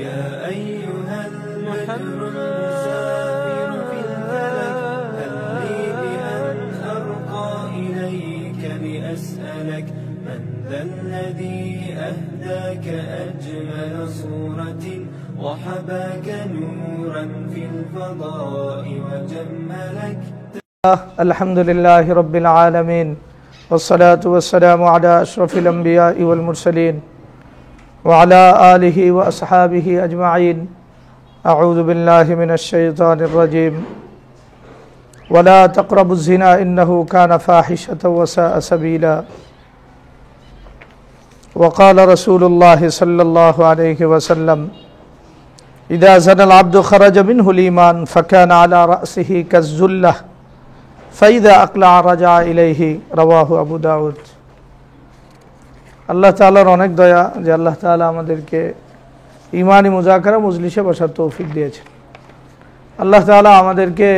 يا أيها البدر المسافر في الفلك هل لي بأن أرقى إليك لأسألك من ذا الذي أهداك أجمل صورة وحباك نورا في الفضاء وجملك. الحمد لله رب العالمين والصلاة والسلام على أشرف الأنبياء والمرسلين وعلى آله وأصحابه أجمعين. أعوذ بالله من الشيطان الرجيم. ولا تقربوا الزنا إنه كان فاحشة وساء سبيلا. وقال رسول الله صلى الله عليه وسلم إذا زنى العبد خرج منه الإيمان فكان على رأسه كالزلة فإذا أقلع رجع إليه. رواه أبو داود. আল্লাহ তাআলার অনেক দয়া যে আল্লাহ তাআলা আমাদেরকে ঈমানি মুযাকারা মজলিসে বসার তৌফিক দিয়েছেন। আল্লাহ তাআলা আমাদেরকে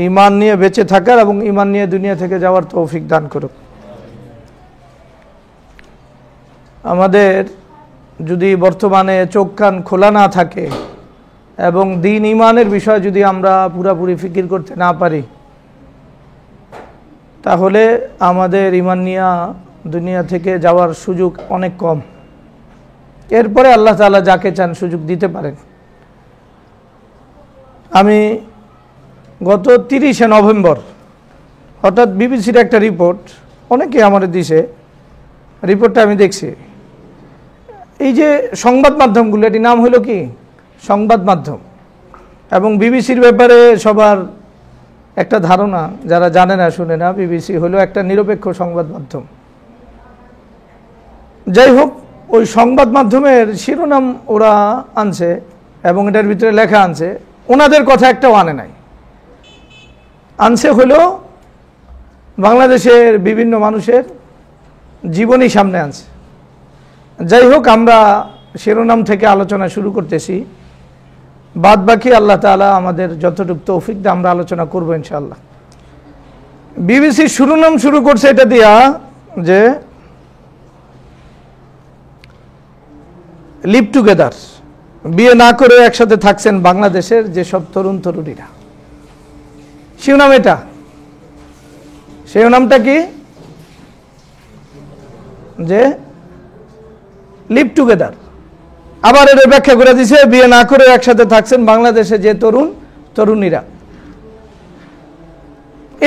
ঈমান নিয়ে বেঁচে থাকার এবং ঈমান নিয়ে দুনিয়া থেকে যাওয়ার তৌফিক দান করুক। আমাদের যদি বর্তমানে চোখ কান খোলা না থাকে এবং দ্বীন ঈমানের বিষয় যদি আমরা পুরোপুরি ফিকির করতে না পারি, তাহলে আমাদের ঈমান নিয়ে দুনিয়া থেকে যাওয়ার সুযোগ অনেক কম। এরপরে আল্লাহ তাআলা যাকে চান সুযোগ দিতে পারেন। আমি গত 30শে নভেম্বর হঠাৎ বিবিসির একটা রিপোর্ট অনেকে আমার দিছে, রিপোর্টটা আমি দেখছি। এই যে সংবাদ মাধ্যমগুলো, এটির নাম হলো কি সংবাদ মাধ্যম, এবং বিবিসির ব্যাপারে সবার একটা ধারণা, যারা জানে না শুনে না, বিবিসি হলো একটা নিরপেক্ষ সংবাদ মাধ্যম। যাই হোক, ওই সংবাদ মাধ্যমের শিরোনাম ওরা আনছে এবং এটার ভিতরে লেখা আনছে, ওনাদের কথা একটাও আনে নাই, আনছে হলো বাংলাদেশের বিভিন্ন মানুষের জীবনী সামনে আনছে। যাই হোক, আমরা শিরোনাম থেকে আলোচনা শুরু করতেছি, বাদ বাকি আল্লাহ তাআলা আমাদের যতটুকু তৌফিক দিয়ে আমরা আলোচনা করবো ইনশাআল্লাহ। বিবিসি শিরোনাম শুরু করছে এটা দিয়া যে লিভ টুগেদার, বিয়ে না করে একসাথে থাকছেন বাংলাদেশের যেসব তরুণ তরুণীরা। শিরোনাম এটা, শিরোনামটা কি যে লিভ টুগেদার। আবার এর ব্যাখ্যা করে দিছে বিয়ে না করে একসাথে থাকছেন বাংলাদেশে যে তরুণ তরুণীরা।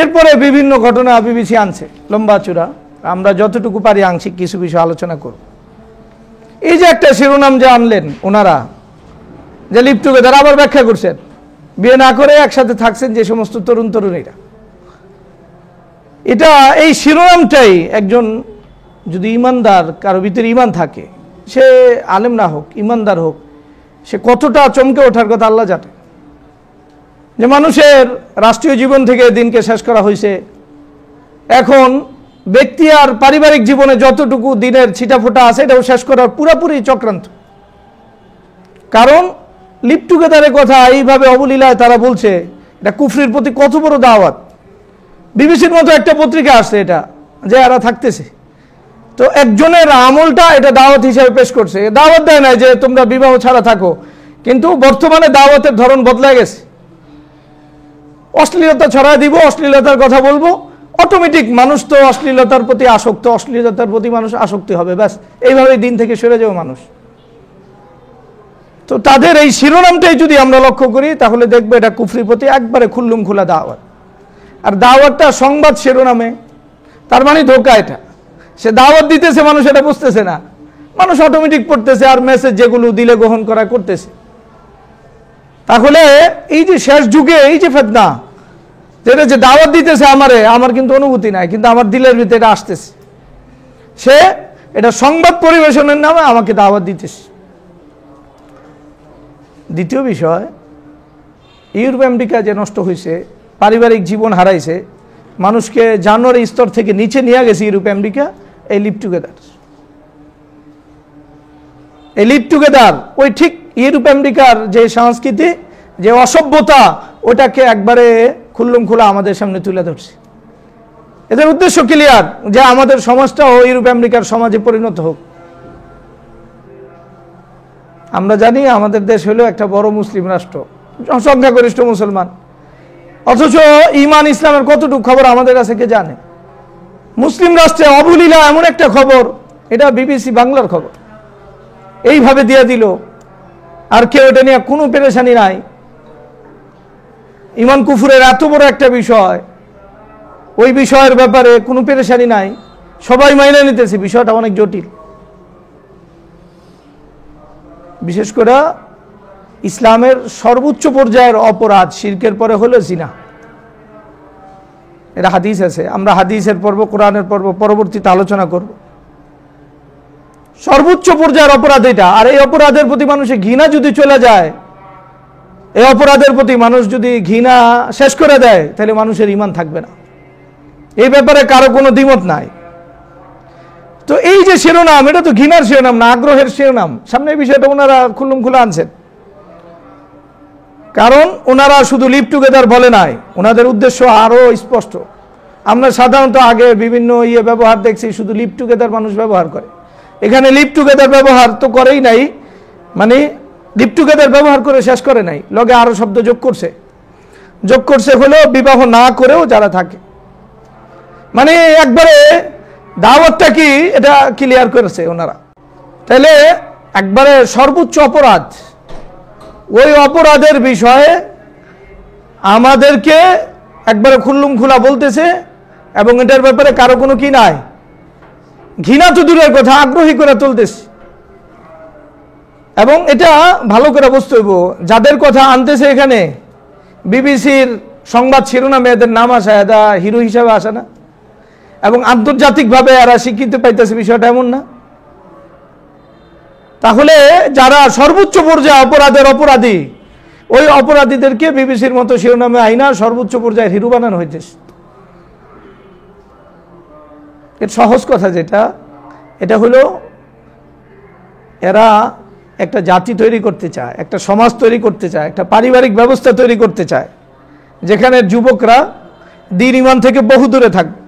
এরপরে বিভিন্ন ঘটনা বিবিসি আনছে লম্বা চূড়া, আমরা যতটুকু পারি আংশিক কিছু বিষয় আলোচনা করব। এই যে একটা শিরোনাম যে আনলেন ওনারা, যে লিভ টুগেদার, আবার ব্যাখ্যা করছেন বিয়ে না করে একসাথে থাকছেন যে সমস্ত তরুণ তরুণীরা। এটা এই শিরোনামটাই একজন যদি ইমানদার, কারো ভিতরে ইমান থাকে, সে আলেম না হোক ইমানদার হোক, সে কতটা চমকে ওঠার কথা আল্লাহ জানে। যে মানুষের রাষ্ট্রীয় জীবন থেকে দিনকে শেষ করা হয়েছে, এখন ব্যক্তি আর পারিবারিক জীবনে যতটুকু দিনের ছিটাফোটা আছে এটাও শেষ করার পুরোপুরি চক্রান্ত। কারণ লিভ টুগেদারের কথা এইভাবে অবলীলায় তারা বলছে, এটা কুফরির প্রতি কত বড় দাওয়াত। বিবিসির মতো একটা পত্রিকা আসছে এটা যে এরা থাকতেছে, তো একজনের আমলটা এটা দাওয়াত হিসেবে পেশ করছে। দাওয়াত দেয় না যে তোমরা বিবাহ ছাড়া থাকো, কিন্তু বর্তমানে দাওয়াতের ধরন বদলে গেছে। অশ্লীলতা ছড়ায় দিব, অশ্লীলতার কথা বলবো, অটোমেটিক মানুষ তো অশ্লীলতার প্রতি আসক্ত, অশ্লীলতার প্রতি মানুষ আসক্তি হবে, ব্যাস এইভাবেই দিন থেকে সরে যাবে মানুষ। তো তাদের এই শিরোনামটাই যদি আমরা লক্ষ্য করি তাহলে দেখবো এটা কুফরির প্রতি একবারে খুল্লুম খোলা দাওয়াত। আর দাওয়াতটা সংবাদ শিরোনামে, তার মানে ধোকা। এটা সে দাওয়াত দিতেছে, মানুষ এটা বুঝতেছে না, মানুষ অটোমেটিক পড়তেছে আর মেসেজ যেগুলো দিলে গ্রহণ করা করতেছে। তাহলে এই যে শেষ যুগে এই যে ফিতনা, যেটা যে দাওয়াত দিতেছে আমার কিন্তু অনুভূতি নাই, কিন্তু আমার দিলের ভিতরে এটা আসতেছে, সে এটা সংবাদ পরিবেশনের নামে আমাকে দাওয়াত দিতেছে। দ্বিতীয় বিষয়, ইউরোপ আমেরিকা যে নষ্ট হয়েছে, পারিবারিক জীবন হারাইছে, মানুষকে জানোয়ারের স্তর থেকে নিচে নিয়ে গেছে ইউরোপ আমেরিকা, এই লিভ টুগেদার। এই লিভ টুগেদার ওই ঠিক ইউরোপ আমেরিকার যে সংস্কৃতি, যে অসভ্যতা, ওটাকে একবারে খুল্লুম খোলা আমাদের সামনে তুলে ধরছে। এদের উদ্দেশ্য ক্লিয়ার, যে আমাদের সমাজটাও ইউরোপ আমেরিকার সমাজে পরিণত হোক। আমরা জানি আমাদের দেশ হলো একটা বড় মুসলিম রাষ্ট্র, সংখ্যাগরিষ্ঠ মুসলমান, অথচ ঈমান ইসলামের কতটুকু খবর আমাদের কাছে কে জানে? মুসলিম রাষ্ট্রে অবলীলা এমন একটা খবর, এটা বিবিসি বাংলার খবর, এইভাবে দিয়ে দিল, আর কেউ এটা নিয়ে কোনো পেরেশানি নাই। ঈমান কুফুরের এত বড় একটা বিষয়, ওই বিষয়ের ব্যাপারে কোনো পেরেশানি নাই, সবাই মাইনে নিতেছে। বিষয়টা অনেক জটিল। বিশেষ করে ইসলামের সর্বোচ্চ পর্যায়ের অপরাধ শিরকের পরে হলো জিনা। এটা হাদিস আছে, আমরা হাদিসের পর্ব, কোরআনের পর্ব পরবর্তীতে আলোচনা করব। সর্বোচ্চ পর্যায়ের অপরাধ এটা। আর এই অপরাধের প্রতি মানুষের ঘৃণা যদি চলে যায়, এই অপরাধের প্রতি মানুষ যদি ঘৃণা শেষ করে দেয়, তাহলে মানুষের ঈমান থাকবে না। এই ব্যাপারে কারো কোনো দ্বিমত নাই। তো এই যে শিরোনাম, এটা তো ঘৃণার শিরোনাম না, আগ্রহের শিরোনাম। সামনে এই বিষয়টা ওনারা খুল্লুম খুলে আনছেন, কারণ ওনারা শুধু লিভ টুগেদার বলে নাই, ওনাদের উদ্দেশ্য আরো স্পষ্ট। আমরা সাধারণত আগে বিভিন্ন ব্যবহার দেখছি, শুধু লিভ টুগেদার মানুষ ব্যবহার করে। এখানে লিভ টুগেদার ব্যবহার তো করেই নাই, মানে লিভ টুগেদার ব্যবহার করে শেষ করে নাই, লগে আরো শব্দ যোগ করছে হলো বিবাহ না করেও যারা থাকে, মানে একবারে দাওয়াতটা কি এটা ক্লিয়ার করেছে ওনারা। তাহলে একবারে সর্বোচ্চ অপরাধ, ওই অপরাধের বিষয়ে আমাদেরকে একবারে খুল্লুম খোলা বলতেছে, এবং এটার ব্যাপারে কারো কোনো কি নাই, ঘৃণা তো দূরের কথা, আগ্রহী করে তুলতেছে। এবং এটা ভালো করে বুঝতে হইব, যাদের কথা আনতেছে এখানে বিবিসির সংবাদ শিরোনামে এদের নাম আসে, এরা হিরো হিসাবে আসে না, এবং আন্তর্জাতিকভাবে এরা স্বীকৃতি পাইতেছে, বিষয়টা এমন না। তাহলে যারা সর্বোচ্চ পর্যায়ে অপরাধের অপরাধী, ওই অপরাধীদেরকে বিবিসির মতো শিরোনামে আইনা সর্বোচ্চ পর্যায়ে হিরো বানানো হইতেছে। এর সহজ কথা যেটা, এটা হলো এরা একটা জাতি তৈরি করতে চায়, একটা সমাজ তৈরি করতে চায়, একটা পারিবারিক ব্যবস্থা তৈরি করতে চায়, যেখানে যুবকরা দ্বীন ঈমান থেকে বহু দূরে থাকবে,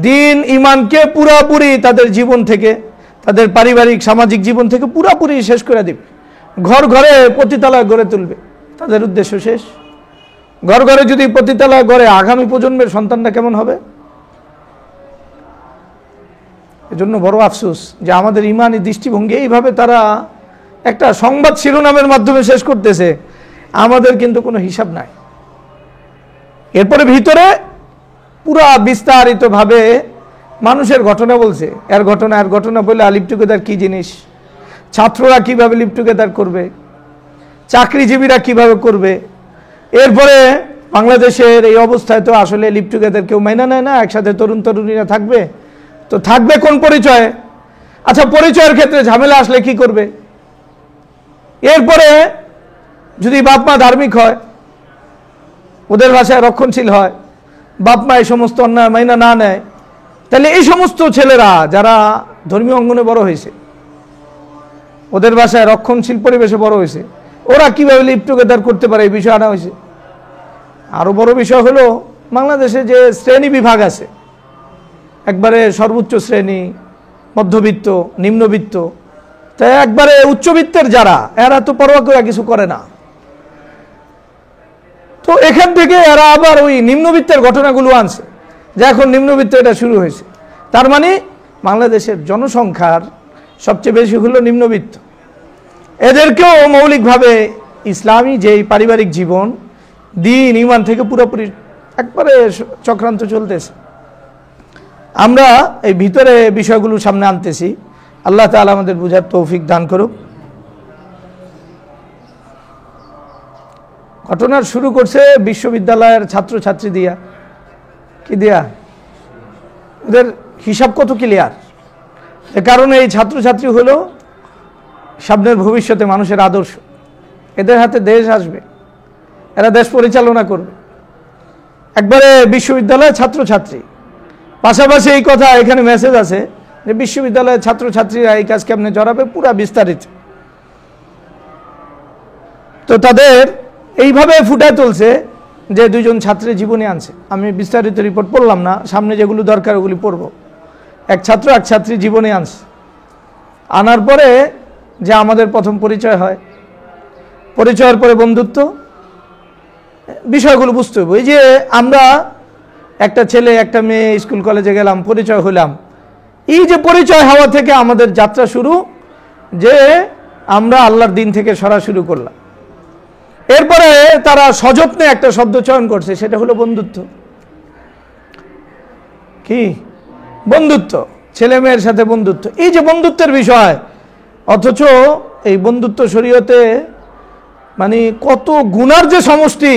দ্বীন ঈমানকে পুরাপুরি তাদের জীবন থেকে, তাদের পারিবারিক সামাজিক জীবন থেকে পুরাপুরি শেষ করে দিবে, ঘর ঘরে পতিতালয় গড়ে তুলবে, তাদের উদ্দেশ্য শেষ। ঘর ঘরে যদি পতিতালয় গড়ে, আগামী প্রজন্মের সন্তানরা কেমন হবে? এজন্য বড় আফসোস যে আমাদের ঈমানি দৃষ্টিভঙ্গি এইভাবে তারা একটা সংবাদ শিরোনামের মাধ্যমে শেষ করতেছে, আমাদের কিন্তু কোনো হিসাব নাই। এরপরে ভিতরে পুরা বিস্তারিতভাবে মানুষের ঘটনা বলছে, এর ঘটনা বলে লিভ টুগেদার কি জিনিস, ছাত্ররা কিভাবে লিভ টুগেদার করবে, চাকরিজীবীরা কিভাবে করবে। এরপরে বাংলাদেশের এই অবস্থায় তো আসলে লিভ টুগেদার কেউ মাইনা নেয় না, একসাথে তরুণ তরুণীরা থাকবে, তো থাকবে কোন পরিচয়ে? আচ্ছা, পরিচয়ের ক্ষেত্রে ঝামেলা আসলে কি করবে? এরপরে যদি বাপ মা ধার্মিক হয়, ওদের ভাষায় রক্ষণশীল হয়, বাপ মা এই সমস্ত অন্যায় মাইনা না নেয়, তাহলে এই সমস্ত ছেলেরা যারা ধর্মীয় অঙ্গনে বড় হয়েছে, ওদের ভাষায় রক্ষণশীল পরিবেশে বড় হয়েছে, ওরা কিভাবে লিভ টুগেদার করতে পারে, এই বিষয় আনা হয়েছে। আরো বড় বিষয় হলো বাংলাদেশে যে শ্রেণী বিভাগ আছে, একবারে সর্বোচ্চ শ্রেণী, মধ্যবিত্ত, নিম্নবিত্ত, তাই একবারে উচ্চবিত্তের যারা, এরা তো পরোয়া করে কিছু করে না। তো এখান থেকে এরা আবার ওই নিম্নবিত্তের ঘটনাগুলো আনছে, যে এখন নিম্নবিত্ত এটা শুরু হয়েছে। তার মানে বাংলাদেশের জনসংখ্যার সবচেয়ে বেশি হলো নিম্নবিত্ত। এদেরকেও মৌলিকভাবে ইসলামী যেই পারিবারিক জীবন, দ্বীন ঈমান থেকে পুরোপুরি একবারে চক্রান্ত চলতেছে। আমরা এই ভিতরে বিষয়গুলো সামনে আনতেছি, আল্লাহ তাআলা আমাদের বুঝার তৌফিক দান করুক। ঘটনার শুরু করছে বিশ্ববিদ্যালয়ের ছাত্রছাত্রী দিয়া। কি দিয়া? ওদের হিসাব কত ক্লিয়ার। এ কারণে এই ছাত্রছাত্রী হলো সামনের ভবিষ্যতে মানুষের আদর্শ। এদের হাতে দেশ আসবে, এরা দেশ পরিচালনা করবে। একবারে বিশ্ববিদ্যালয়ের ছাত্রছাত্রী, পাশাপাশি এই কথা এখানে মেসেজ আছে যে বিশ্ববিদ্যালয়ের ছাত্রছাত্রীরা এই কাজ কেমনে জড়াবে, পুরা বিস্তারিত। তো তাদের এইভাবে ফুটায় তুলছে যে দুইজন ছাত্রী জীবনে আনছে। আমি বিস্তারিত রিপোর্ট পড়লাম না, সামনে যেগুলো দরকার ওগুলি পড়ব। এক ছাত্র এক ছাত্রী জীবনে আনছে, আনার পরে যে আমাদের প্রথম পরিচয় হয়, পরিচয়ের পরে বন্ধুত্ব, বিষয়গুলো বুঝতে হবে। এই যে আমরা একটা ছেলে একটা মেয়ে স্কুল কলেজে গেলাম, পরিচয় হলাম, এই যে পরিচয় হওয়া থেকে আমাদের যাত্রা শুরু, যে আমরা আল্লাহর দিন থেকে সরা শুরু করলাম। এরপরে তারা সযত্নে একটা শব্দ চয়ন করছে, সেটা হলো বন্ধুত্ব। কি বন্ধুত্ব? ছেলে মেয়ের সাথে বন্ধুত্ব, এই যে বন্ধুত্বের বিষয়, অথচ এই বন্ধুত্ব শরীয়তে মানে কত গুনার যে সমষ্টি,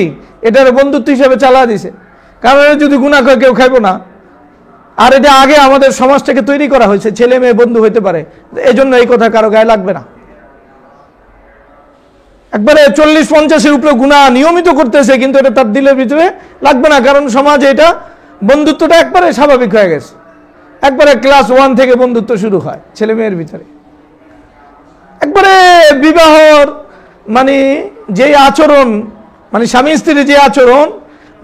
এটার বন্ধুত্ব হিসেবে চালা দিছে। কারণ যদি গুনাহ করে কেউ খাইব না। আর এটা আগে আমাদের সমাজটাকে তৈরি করা হয়েছে, ছেলে মেয়ে বন্ধু হইতে পারে, এই জন্য এই কথা কারো গায়ে লাগবে না। একবারে 40-50-এর উপরে গুনাহ নিয়মিত করতেছে, কিন্তু এটা তার দিলের ভিতরে লাগবে না, কারণ সমাজে এটা বন্ধুত্বটা একবারে স্বাভাবিক হয়ে গেছে। একবারে ক্লাস 1 থেকে বন্ধুত্ব শুরু হয় ছেলে মেয়ের ভিতরে। একবারে বিবাহর মানে যে আচরণ, মানে স্বামী স্ত্রীর যে আচরণ,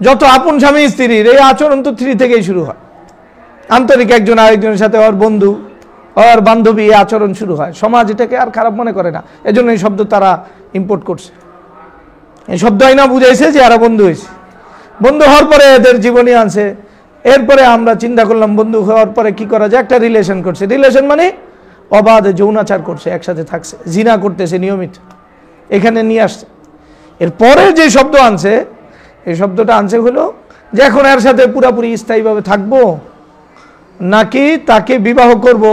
যত আপন স্বামী স্ত্রীর এই আচরণ তো 3 থেকেই শুরু হয়। আন্তরিক একজন আরেকজনের সাথে, ওর বন্ধু, ওর বান্ধবী, এই আচরণ শুরু হয়। সমাজ এটাকে আর খারাপ মনে করে না, এজন্য এই শব্দ তারা ইম্পোর্ট করছে। এই শব্দ আইনা বুঝাইছে যে এরা বন্ধু হয়েছে। বন্ধু হওয়ার পরে এদের জীবনী আনছে। এরপরে আমরা চিন্তা করলাম বন্ধু হওয়ার পরে কি করা যায়, একটা রিলেশন করছে। রিলেশন মানে অবাধ যৌনাচার করছে, একসাথে থাকছে, জিনা করতেছে নিয়মিত, এখানে নিয়ে আসছে। এরপরে যে শব্দ আনছে, এই শব্দটা আনছে হলো যে এখন এর সাথে পুরাপুরি স্থায়ীভাবে থাকবো নাকি তাকে বিবাহ করব,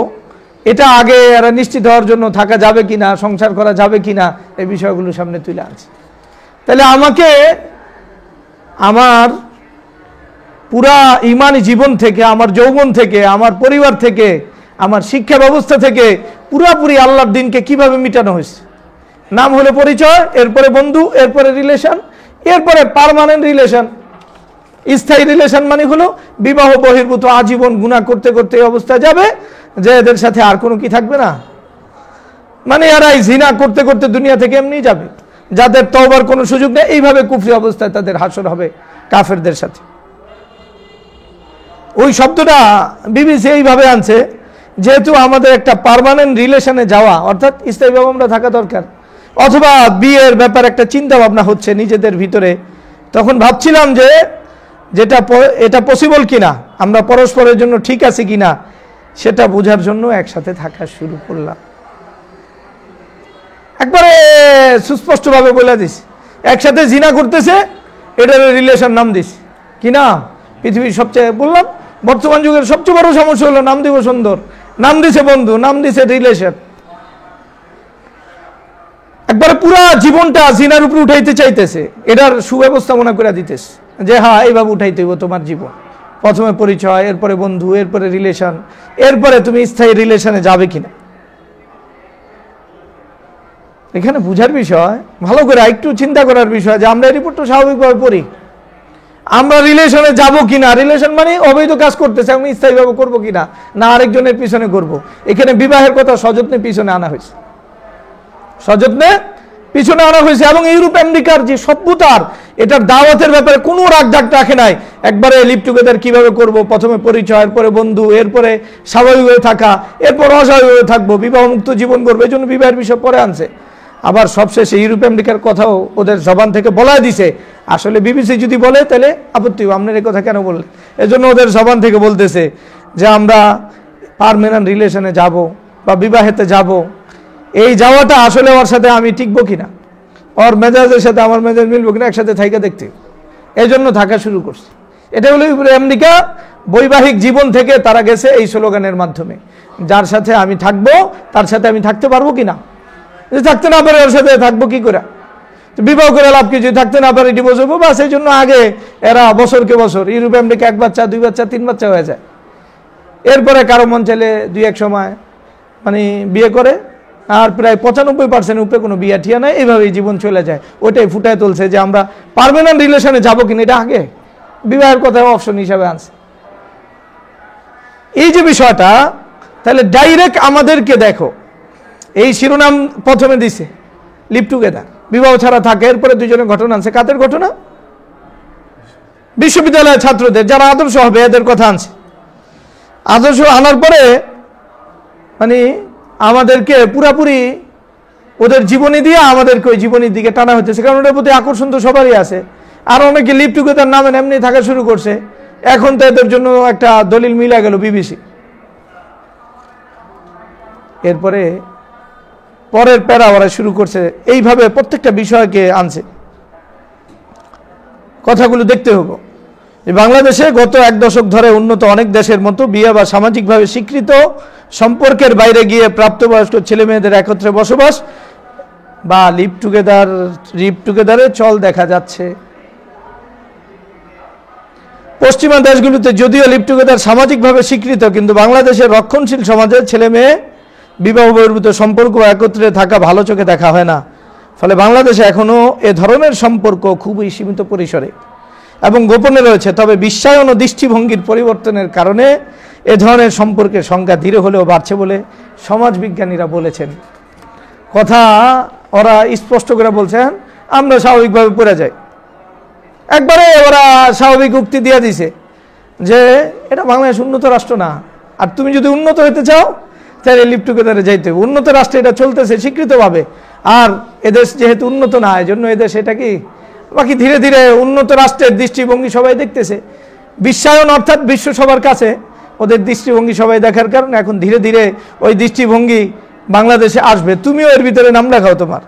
এটা আগে এরা নিশ্চিত হওয়ার জন্য থাকা যাবে কিনা, সংসার করা যাবে কিনা, এই বিষয়গুলো সামনে তুলে আনছে। তাহলে আমাকে আমার পুরা ইমানি জীবন থেকে, আমার যৌবন থেকে, আমার পরিবার থেকে, আমার শিক্ষা ব্যবস্থা থেকে পুরাপুরি আল্লাহর দিনকে কিভাবে মিটানো হয়েছে। নাম হলো পরিচয়, এরপরে বন্ধু, এরপরে রিলেশন, এরপরে পার্মানেন্ট রিলেশন। স্থায়ী রিলেশন মানে হলো বিবাহ বহির্ভূত আজীবন গুনাহ করতে করতে এই অবস্থা যাবে যে এদের সাথে আর কোনো কি থাকবে না, মানে এরাই জিনা করতে করতে দুনিয়া থেকে এমনি যাবে, যাদের তওবার কোনো সুযোগ নেই। এইভাবে কুফরি অবস্থায় তাদের হাসর হবে কাফেরদের সাথে। ওই শব্দটা বিবিসি এইভাবে আনছে, যেহেতু আমাদের একটা পার্মানেন্ট রিলেশনে যাওয়া, অর্থাৎ স্থায়ীভাবে আমরা থাকা দরকার, অথবা বিয়ের ব্যাপারে একটা চিন্তা ভাবনা হচ্ছে নিজেদের ভিতরে, তখন ভাবছিলাম যে এটা পসিবল কিনা, আমরা পরস্পরের জন্য ঠিক আছি কিনা, সেটা বোঝার জন্য একসাথে থাকা শুরু করলাম। একবারে সুস্পষ্টভাবে বলে দিস, একসাথে জিনা করতেছে, এটার রিলেশন নাম দিস কি না। পৃথিবীর সবচেয়ে, বললাম বর্তমান যুগের সবচেয়ে বড় সমস্যা হলো নাম দিব সুন্দর, নাম দিছে বন্ধু, নাম দিছে রিলেশন। একবারে পুরা জীবনটা জিনার উপরে উঠাইতে চাইতেছে, এটার সুব্যবস্থা মনে করে দিতেছে যে হ্যাঁ এইভাবে উঠাইতে হইব তোমার জীবন। প্রথমে পরিচয়, এরপরে বন্ধু, এরপরে রিলেশন, এরপরে তুমি স্থায়ী রিলেশনে যাবে কিনা। এখানে বুঝার বিষয়, ভালো করে একটু চিন্তা করার বিষয় যে আমরা এই রিপোর্টটা স্বাভাবিকভাবে পড়ি, আমরা রিলেশনে যাব কিনা। রিলেশন মানে অবৈধ কাজ করতেছে, আমি স্থায়ীভাবে করবো কিনা, না আরেকজনের পিছনে করব। এখানে বিবাহের কথা সযত্নে পিছনে আনা হয়েছে, সযত্নে পিছনে আনা হয়েছে। এবং ইউরোপ আমেরিকার যে সভ্যতার, এটার দাওয়াতের ব্যাপারে কোনো রাগঢাক রাখে নাই। একবারে লিভ টুগেদার কিভাবে করব, প্রথমে পরিচয়, এরপরে বন্ধু, এরপরে স্বাভাবিকভাবে থাকা, এরপর অস্বাভাবিকভাবে থাকবো, বিবাহমুক্ত জীবন করবো, এই জন্য বিবাহের বিষয় পরে আনছে। আবার সবশেষে ইউরোপ আমেরিকার কথাও ওদের জবান থেকে বলা দিছে। আসলে বিবিসি যদি বলে তাহলে আপত্তি, আপনার এই কথা কেন বললেন, এজন্য ওদের জবান থেকে বলতেছে যে আমরা পার্মানেন্ট রিলেশনে যাব বা বিবাহেতে যাব, এই যাওয়াটা আসলে ওর সাথে আমি টিকবো কিনা, ওর মেজাজের সাথে আমার মেজাজ মিলবো কিনা, একসাথে থাইকা দেখতে, এই জন্য থাকা শুরু করছে। এটা হলো আমেরিকা বৈবাহিক জীবন থেকে তারা গেছে এই স্লোগানের মাধ্যমে, যার সাথে আমি থাকবো তার সাথে আমি থাকতে পারবো কিনা, যদি থাকতে না পারে ওর সাথে থাকবো কি করে, বিবাহ করে লাভ কি, যদি থাকতে না পারে ডিভোর্স হবো। বা সেই জন্য আগে এরা বছরকে বছর, ইউরোপ আমেরিকা 1 বাচ্চা 2 বাচ্চা 3 বাচ্চা হয়ে যায়। এরপরে কারো মন চাইলে 2-1 সময় মানে বিয়ে করে, আর প্রায় 95% উপরে কোনো বিয়া ঠিয়া নাই, এইভাবেই জীবন চলে যায়। ওইটাই ফুটায় তুলছে যে আমরা পার্মানেন্ট রিলেশনে যাবো কিনা, এটা আগে বিবাহের কথা অপশন হিসাবে আনছে। এই যে বিষয়টা, তাহলে ডাইরেক্ট আমাদেরকে দেখো, এই শিরোনাম প্রথমে দিছে লিভ টুগেদার, বিবাহ ছাড়া থাকে। এরপরে দুজনের ঘটনা আনছে, কাদের ঘটনা, বিশ্ববিদ্যালয়ের ছাত্রদের, যারা আদর্শ হবে এদের কথা আনছে। আদর্শ আনার পরে মানে আমাদেরকে পুরাপুরি ওদের জীবনী দিয়ে আমাদেরকে ওই জীবনীর দিকে টানা হইতেছে, কারণ ওটার প্রতি আকর্ষণ তো সবারই আছে। আর অনেকে লিভ টুগেদার নামে এমনি থাকা শুরু করছে, এখন তো এদের জন্য একটা দলিল মিলা গেল বিবিসি। এরপরে পরের প্যারা ওরা শুরু করছে, এইভাবে প্রত্যেকটা বিষয়কে আনছে। কথাগুলো দেখতে হবে যে বাংলাদেশে গত 1 দশক ধরে উন্নত অনেক দেশের মতো বিয়ে বা সামাজিকভাবে স্বীকৃত সম্পর্কের বাইরে গিয়ে প্রাপ্তবয়স্ক ছেলে মেয়েদের একত্রে বসবাস বা লিভ টুগেদারে চল দেখা যাচ্ছে। পশ্চিমা দেশগুলোতে যদিও লিভ টুগেদার সামাজিকভাবে স্বীকৃত, কিন্তু বাংলাদেশের রক্ষণশীল সমাজের ছেলে মেয়ে বিবাহ বহির্ভূত সম্পর্ক একত্রে থাকা ভালো চোখে দেখা হয় না। ফলে বাংলাদেশে এখনও এ ধরনের সম্পর্ক খুবই সীমিত পরিসরে এবং গোপনে রয়েছে। তবে বিশ্বায়ন ও দৃষ্টিভঙ্গির পরিবর্তনের কারণে এ ধরনের সম্পর্কের সংখ্যা ধীরে হলেও বাড়ছে বলে সমাজবিজ্ঞানীরা বলেছেন। কথা ওরা স্পষ্ট করে বলছেন, আমরা স্বাভাবিকভাবে পড়ে যাই। একবারে ওরা স্বাভাবিক উক্তি দিয়ে দিছে যে এটা বাংলাদেশ উন্নত রাষ্ট্র না, আর তুমি যদি উন্নত হতে চাও তাহলে লিভ টুগেদারে যাইতে হবে। উন্নত রাষ্ট্রে এটা চলতেছে স্বীকৃতভাবে, আর এদেশ যেহেতু উন্নত না, এই জন্য এদেশ এটা কি বাকি ধীরে ধীরে উন্নত রাষ্ট্রের দৃষ্টিভঙ্গি সবাই দেখতেছে। বিশ্বায়ন অর্থাৎ বিশ্ব সবার কাছে ওদের দৃষ্টিভঙ্গি সবাই দেখার কারণে এখন ধীরে ধীরে ওই দৃষ্টিভঙ্গি বাংলাদেশে আসবে। তুমিও এর ভিতরে নাম লেখাও তোমার।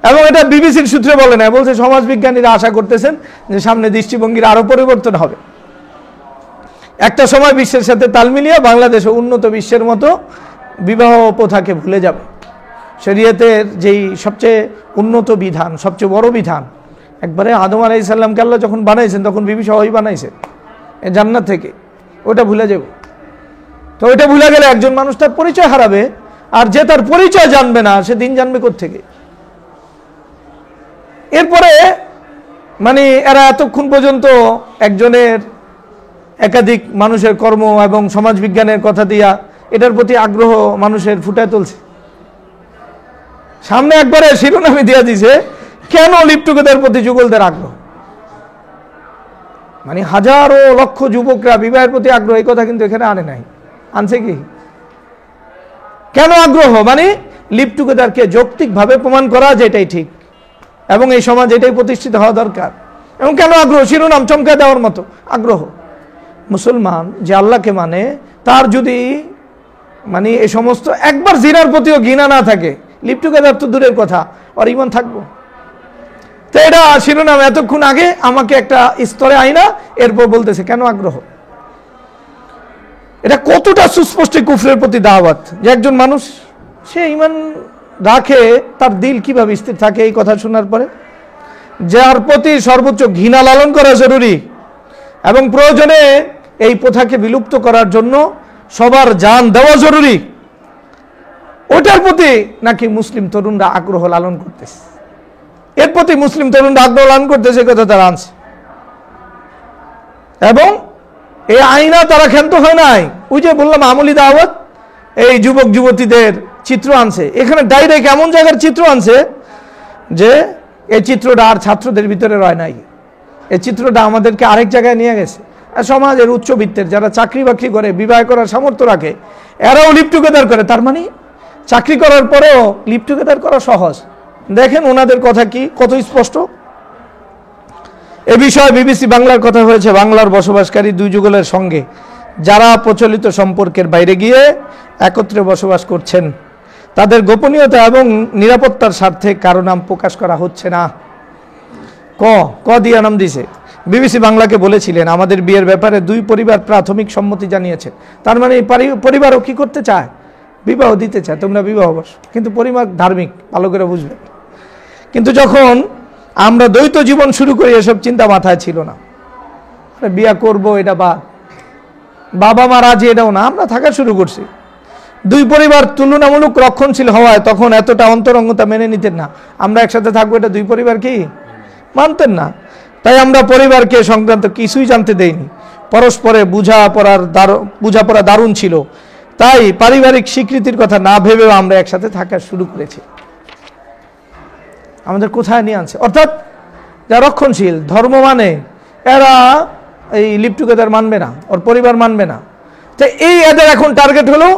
এবং এটা বিবিসির সূত্রে বলে না, বলছে সমাজবিজ্ঞানীরা আশা করতেছেন যে সামনে দৃষ্টিভঙ্গির আরো পরিবর্তন হবে। একটা সময় বিশ্বের সাথে তাল মিলিয়ে বাংলাদেশ উন্নত বিশ্বের মতো বিবাহ প্রথাকে ভুলে যাবে। শরীয়তের যেই সবচেয়ে উন্নত বিধান, সবচেয়ে বড় বিধান, একবারে আদম আলাইহিস সালামকে আল্লাহ যখন বানাইছেন তখন বিবি সহই বানাইছে জান্নাত থেকে, ওটা ভুলে যাব। তো ওইটা ভুলে গেলে একজন মানুষ তার পরিচয় হারাবে, আর যে তার পরিচয় জানবে না সে দিন জানবে কোত্থেকে। এরপরে মানে এরা এতক্ষণ পর্যন্ত একজনের একাধিক মানুষের কর্ম এবং সমাজবিজ্ঞানের কথা দিয়া এটার প্রতি আগ্রহ মানুষের ফুটায় তুলছে। সামনে একবারে শিরোনামে দিয়া দিছে, কেন লিভ টুগেদার প্রতি যুগলদের আগ্রহ। মানে হাজারো লক্ষ যুবকরা বিবাহের প্রতি আগ্রহ, এই কথা কিন্তু এখানে আনে নাই। আনছে কি? কেন আগ্রহ? মানে লিভ টুগেদারকে যৌক্তিকভাবে প্রমাণ করা যেটাই ঠিক এবং এই সমাজ এটাই প্রতিষ্ঠিত হওয়া দরকার। এবং কেন আগ্রহ? শিরোনাম চমকে দেওয়ার মতো আগ্রহ। মুসলমান যে আল্লাহকে মানে, তার যদি মানে এই সমস্ত একবার জিনার প্রতিও ঘৃণা না থাকে, লিভ টুগেদার তো দূরের কথা, আর ইমান থাকবো। তো এটা শিরোনাম এতক্ষণ আগে আমাকে একটা স্তরে আইনা, এরপর বলতেছে কেন আগ্রহ। এটা কতটা সুস্পষ্ট কুফরের প্রতি দাওয়াত যে একজন মানুষ সে ইমান রাখে, তার দিল কিভাবে স্থির থাকে এই কথা শোনার পরে। যার প্রতি সর্বোচ্চ ঘৃণা লালন করা জরুরি এবং প্রয়োজনে এই প্রথাকে বিলুপ্ত করার জন্য সবার জান দেওয়া জরুরি, ওটার প্রতি নাকি মুসলিম তরুণরা আগ্রহ লালন করতেছে। এর প্রতি মুসলিম তরুণরা আগ্রহ লালন করতেছে কথা তারা আনছে। এবং এই আইনা তারা ক্ষান্ত হয় নাই। ওই যে বললাম আমলি দাওয়াত, এই যুবক যুবতীদের চিত্র আনছে, এখানে ডাইরেক্ট এমন জায়গার চিত্র আনছে যে এই চিত্রটা আর ছাত্রদের ভিতরে রয় নাই। এই চিত্রটা আমাদেরকে আরেক জায়গায় নিয়ে গেছে। সমাজের উচ্চবিত্তের যারা চাকরি বাকরি করে, বিবাহ করার সামর্থ্য রাখে, এরাও লিভ টুগেদার করে। তার মানে চাকরি করার পরেও লিভ টুগেদার করা সহজ। দেখেন ওনাদের কথা কি কত স্পষ্ট। এ বিষয়ে বিবিসি বাংলার কথা হয়েছে, বাংলার বসবাসকারী দুই যুগলের সঙ্গে যারা প্রচলিত সম্পর্কের বাইরে গিয়ে একত্রে বসবাস করছেন, তাদের গোপনীয়তা এবং নিরাপত্তার স্বার্থে কারো নাম প্রকাশ করা হচ্ছে না। ক দিয়া নাম দিছে। বিবিসি বাংলাকে বলেছিলেন, আমাদের বিয়ের ব্যাপারে দুই পরিবার প্রাথমিক সম্মতি জানিয়েছে। তার মানে পরিবারও কি করতে চায়? বিবাহ দিতে চায়, তোমরা বিবাহ বসো। কিন্তু পরিবার ধার্মিক, ভালো করে বুঝবে। কিন্তু যখন আমরা দ্বৈত জীবন শুরু করি, এসব চিন্তা মাথায় ছিল না। বিয়া করব এটা বাবা মা রাজি এটাও না, আমরা থাকা শুরু করছি। দুই পরিবার তুলনামূলক রক্ষণশীল হওয়ায় তখন এতটা অন্তরঙ্গতা মেনে নিতেন না। আমরা একসাথে থাকবো এটা দুই পরিবার কি মানতেন না। তাই আমরা পরিবারকে সংক্রান্ত কিছুই জানতে দেইনি। পরস্পরে বোঝাপড়া দারুণ ছিল, তাই পারিবারিক স্বীকৃতির কথা না ভেবেও আমরা একসাথে থাকা শুরু করেছি। আমাদের কোথায় নিয়ে আনছে? অর্থাৎ যারা রক্ষণশীল ধর্ম মানে, এরা এই লিভ টুগেদার মানবে না, ওর পরিবার মানবে না। তো এই এদের এখন টার্গেট হলো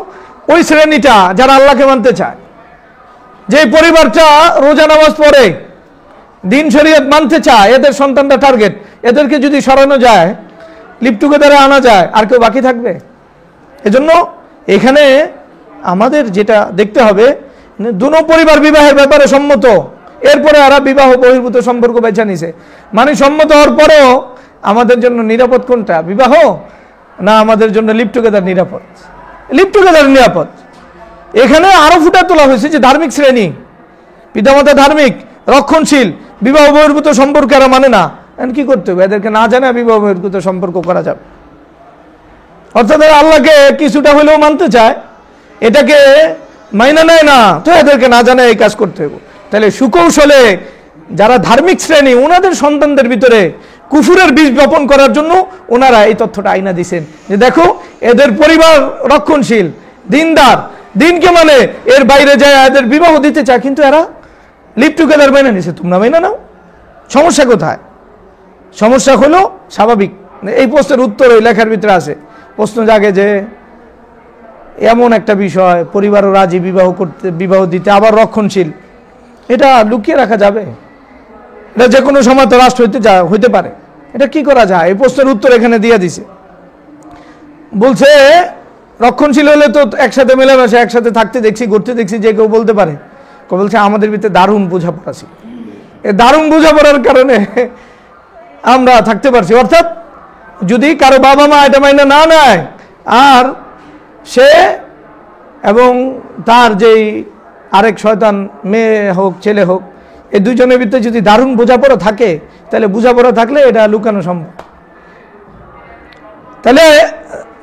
ওই শ্রেণীটা যারা আল্লাহকে মানতে চায়। যে পরিবারটা রোজা নামাজ পড়ে, দিন শরীয়ত মানতে চায়, এদের সন্তানটা টার্গেট, এদেরকে যদি সরানো যায়, লিভ টুগেদারে আনা যায়, আর কেউ বাকি থাকবে? এজন্য এখানে আমাদের যেটা দেখতে হবে, দুনো পরিবার বিবাহের ব্যাপারে সম্মত, এরপরে আর বিবাহ বহির্ভূত সম্পর্ক বেছে নিছে, মানে সম্মত হওয়ার পরেও আমাদের জন্য নিরাপদ কোনটা, বিবাহ না আমাদের জন্য লিভ টুগেদার নিরাপদ? লিভ টুগেদার নিরাপদ। এখানে আরো ফুটা তোলা হয়েছে যে ধার্মিক শ্রেণী, পিতামাতা ধার্মিক, রক্ষণশীল, বিবাহ বহির্ভূত সম্পর্ক এরা মানে না, কি করতে হবে? এদেরকে না জানা বিবাহ বহির্ভূত সম্পর্ক করা যাবে। অর্থাৎ আল্লাহকে কিছুটা হলেও মানতে চায়, এটাকে মাইনা নেয় না, তো এদেরকে না জানা এই কাজ করতে হবে। তাহলে সুকৌশলে যারা ধার্মিক শ্রেণী, ওনাদের সন্তানদের ভিতরে কুফুরের বীজ বপন করার জন্য ওনারা এই তথ্যটা আইনা দিছেন যে দেখো এদের পরিবার রক্ষণশীল, দিনদার, দিনকে মানে, এর বাইরে যায় এদের বিবাহ দিতে চায়, কিন্তু এরা লিভ টুগেদার মেনে নিছে, তোমরা মেনে নাও। সমস্যা কোথায়? সমস্যা হলো স্বাভাবিক। এই প্রশ্নের উত্তর ওই লেখার ভিতরে আছে। প্রশ্ন জাগে যে এমন একটা বিষয়, পরিবারও রাজি বিবাহ করতে, বিবাহ দিতে, আবার রক্ষণশীল, এটা লুকিয়ে রাখা যাবে? এটা যে কোনো সময় তো রাষ্ট্র হইতে পারে, এটা কি করা যায়? এই প্রশ্নের উত্তর এখানে দিয়ে দিছে। বলছে রক্ষণশীল হলে তো একসাথে মেলামেশা, একসাথে থাকতে দেখছি, ঘুরতে দেখছি, যে কেউ বলতে পারে। বলছে আমাদের ভিতরে দারুণ বোঝাপড়া ছিল, এই দারুণ বোঝাপড়ার কারণে আমরা থাকতে পারছি। অর্থাৎ যদি কারো বাবা মা এটা মাইনা না নেয়, আর সে এবং তার যেই আরেক শয়তান, মেয়ে হোক ছেলে হোক, এই দুইজনের ভিতরে যদি দারুণ বোঝাপড়া থাকে, তাহলে বোঝাপড়া থাকলে এটা লুকানো সম্ভব। তাহলে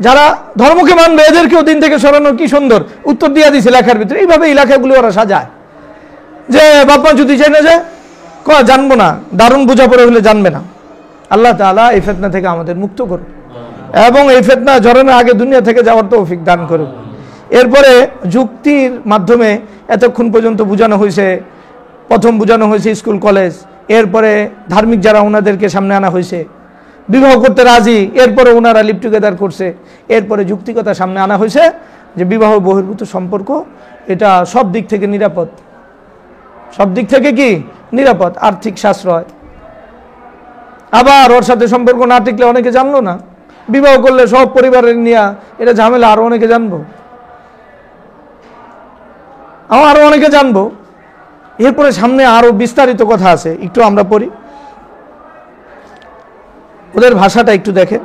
যারা ধর্মকে মানবে এদেরকেও দিন থেকে সরানো কি সুন্দর উত্তর দিয়ে দিছে লেখার ভিতরে। এইভাবে এই লেখাগুলো ওরা সাজায় যে বাপমা যদি চাই না যায়, জানবো না, দারুণ বোঝাপড়া হলে জানবে না। আল্লাহ তাআলা এই ফিতনা থেকে আমাদের মুক্ত করুন এবং এই ফিতনা জড়ানোর আগে দুনিয়া থেকে যাওয়ার তৌফিক দান করুন। এরপরে যুক্তির মাধ্যমে এতক্ষণ পর্যন্ত বোঝানো হয়েছে, প্রথম বোঝানো হয়েছে স্কুল কলেজ, এরপরে ধার্মিক যারা ওনাদেরকে সামনে আনা হয়েছে, বিবাহ করতে রাজি, এরপরে ওনারা লিভ টুগেদার করছে, এরপরে যুক্তিকতা সামনে আনা হয়েছে যে বিবাহ বহির্ভূত সম্পর্ক এটা সব দিক থেকে নিরাপদ। সব দিক থেকে কি নিরাপদ? আর্থিক সাশ্রয়, আবার ওর সাথে সম্পর্ক না টিকলে অনেকে জানলো না, বিবাহ করলে সব পরিবারের নিয়ে এটা ঝামেলা, আরো অনেকে জানবো, আরো অনেকে জানবো। এরপরে সামনে আরো বিস্তারিত কথা আছে, একটু আমরা পড়ি, ওদের ভাষাটা একটু দেখেন।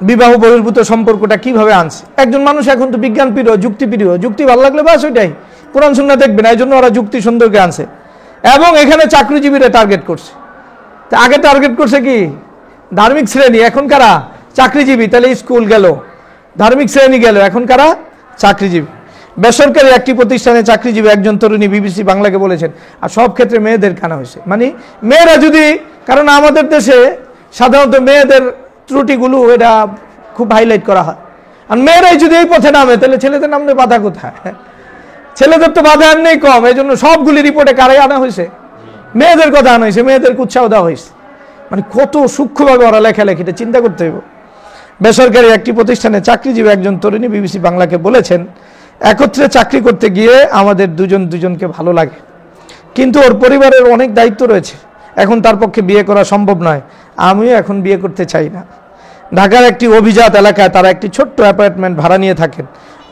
বিবাহ বহির্ভূত সম্পর্কটা কিভাবে আনছে। একজন মানুষ এখন তো বিজ্ঞান প্রিয়, যুক্তি প্রিয়, যুক্তি ভালো লাগলে বাস ওইটাই, কোরআন সুন্নাহ দেখবে না, এই জন্য ওরা যুক্তি সুন্দরকে আনছে। এবং এখানে চাকরিজীবীরা টার্গেট করছে। আগে টার্গেট করছে কি ধার্মিক শ্রেণী, এখন কারা চাকরিজীবী। তাহলে স্কুল গেল, ধার্মিক শ্রেণী গেল, এখন কারা চাকরিজীবী। বেসরকারি একটি প্রতিষ্ঠানে চাকরিজীবী একজন তরুণী বিবিসি বাংলাকে বলেছেন, আর সব ক্ষেত্রে মেয়েদের কানা হয়েছে, মানে মেয়েরা যদি, কারণ আমাদের দেশে সাধারণত মেয়েদের ত্রুটিগুলো এটা খুব হাইলাইট করা হয়, আর মেয়েরাই যদি এই পথে নামে তাহলে ছেলেদের নামলে বাধা কোথায়? ছেলেদের তো বাধা এমনি কম, এই জন্য সবগুলি রিপোর্টে কারাই আনা হয়েছে, মেয়েদের কথা আনা হয়েছে, মেয়েদেরকে উৎসাহ দেওয়া হয়েছে। মানে কত সূক্ষ্মভাবে ওরা লেখালেখিটা চিন্তা করতে হবে। বেসরকারি একটি প্রতিষ্ঠানে চাকরিজীবী একজন তরুণী বিবিসি বাংলাকে বলেছেন, একত্রে চাকরি করতে গিয়ে আমাদের দুজনকে ভালো লাগে, কিন্তু ওর পরিবারের অনেক দায়িত্ব রয়েছে, এখন তার পক্ষে বিয়ে করা সম্ভব নয়, আমিও এখন বিয়ে করতে চাই না। ঢাকার একটি অভিজাত এলাকায় তারা একটি ছোট্ট অ্যাপার্টমেন্ট ভাড়া নিয়ে থাকেন।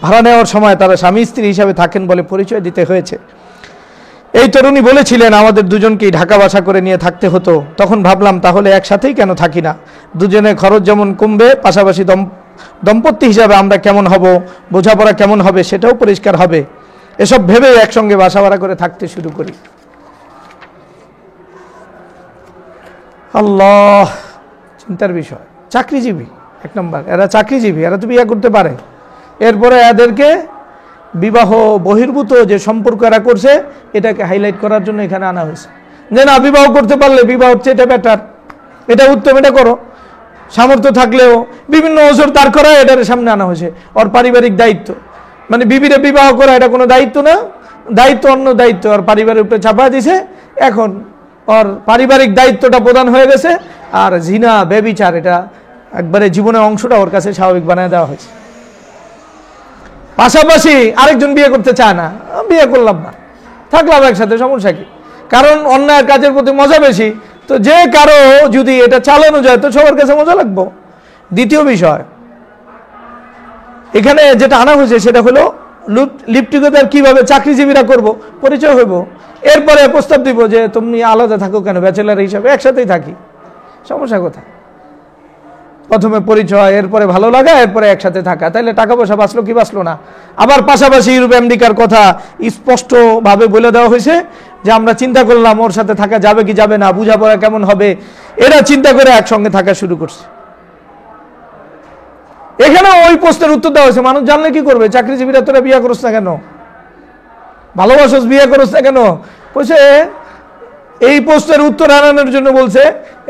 ভাড়া নেওয়ার সময় তারা স্বামী স্ত্রী হিসাবে থাকেন বলে পরিচয় দিতে হয়েছে। এই তরুণী বলেছিলেন, আমাদের দুজনকেই ঢাকা বাসা করে নিয়ে থাকতে হতো। তখন ভাবলাম তাহলে একসাথেই কেন থাকি না, দুজনের খরচ যেমন কমবে, পাশাপাশি দম্পতি হিসাবে আমরা কেমন হব, বোঝাপড়া কেমন হবে সেটাও পরিষ্কার হবে। এসব ভেবে একসঙ্গে বাসা ভাড়া করে থাকতে শুরু করি। আল্লাহ, চিন্তার বিষয়। চাকরিজীবী এক নম্বর, এরা চাকরিজীবী, এরা তো বিয়ে করতে পারে। এরপরে এদেরকে বিবাহ বহির্ভূত যে সম্পর্ক এরা করছে এটাকে হাইলাইট করার জন্য এখানে আনা হয়েছে, যে না বিবাহ করতে পারলে বিবাহ হচ্ছে এটা বেটার, এটা উত্তম, এটা করো। সামর্থ্য থাকলেও বিভিন্ন ওজোর দাঁড় করা এটার সামনে আনা হয়েছে। ওর পারিবারিক দায়িত্ব, মানে বিবিরে বিবাহ করা এটা কোনো দায়িত্ব না, দায়িত্ব অন্য দায়িত্ব আর পারিবারের উপরে চাপা দিছে। এখন ওর পারিবারিক দায়িত্বটা প্রদান হয়ে গেছে, আর জিনা ব্যভিচার এটা একবারে জীবনের অংশটা ওর কাছে স্বাভাবিক বানিয়ে দেওয়া হয়েছে। পাশাপাশি আরেকজন বিয়ে করতে চায় না, বিয়ে করলাম না, থাকলাম একসাথে, সমস্যা কি? কারণ অন্যায়ের কাজের প্রতি মজা বেশি, তো যে কারো যদি এটা চালানো যায় তো সবার কাছে মজা লাগবো। দ্বিতীয় বিষয় এখানে যেটা আনা হয়েছে সেটা হলো লিভ টুগেদার কিভাবে চাকরিজীবীরা করব, পরিচয় হইব, এরপরে প্রস্তাব দিব যে তুমি আলাদা থাকো কেন, ব্যাচেলার হিসাবে একসাথেই থাকি, সমস্যা কোথায়? প্রথমে পরিচয়, এরপরে ভালো লাগা, এরপরে একসাথে থাকা, তাইলে টাকা পয়সা বাঁচলো কি বাঁচলো না? আবার পাশাপাশি ইউরোপ আমেরিকার কথা স্পষ্টভাবে বলে দেওয়া হয়েছে যে আমরা চিন্তা করলাম ওর সাথে থাকা যাবে কি যাবে না, বোঝাপড়া কেমন হবে, এরা চিন্তা করে একসঙ্গে থাকা শুরু করছে। এখানে ওই প্রশ্নের উত্তর দেওয়া হয়েছে, মানুষ জানলে কি করবে? চাকরিজীবীরা তোরা বিয়ে করছ না কেন, ভালোবাসস বিয়ে করছ না কেন? বলছে এই প্রশ্নের উত্তর আনানোর জন্য বলছে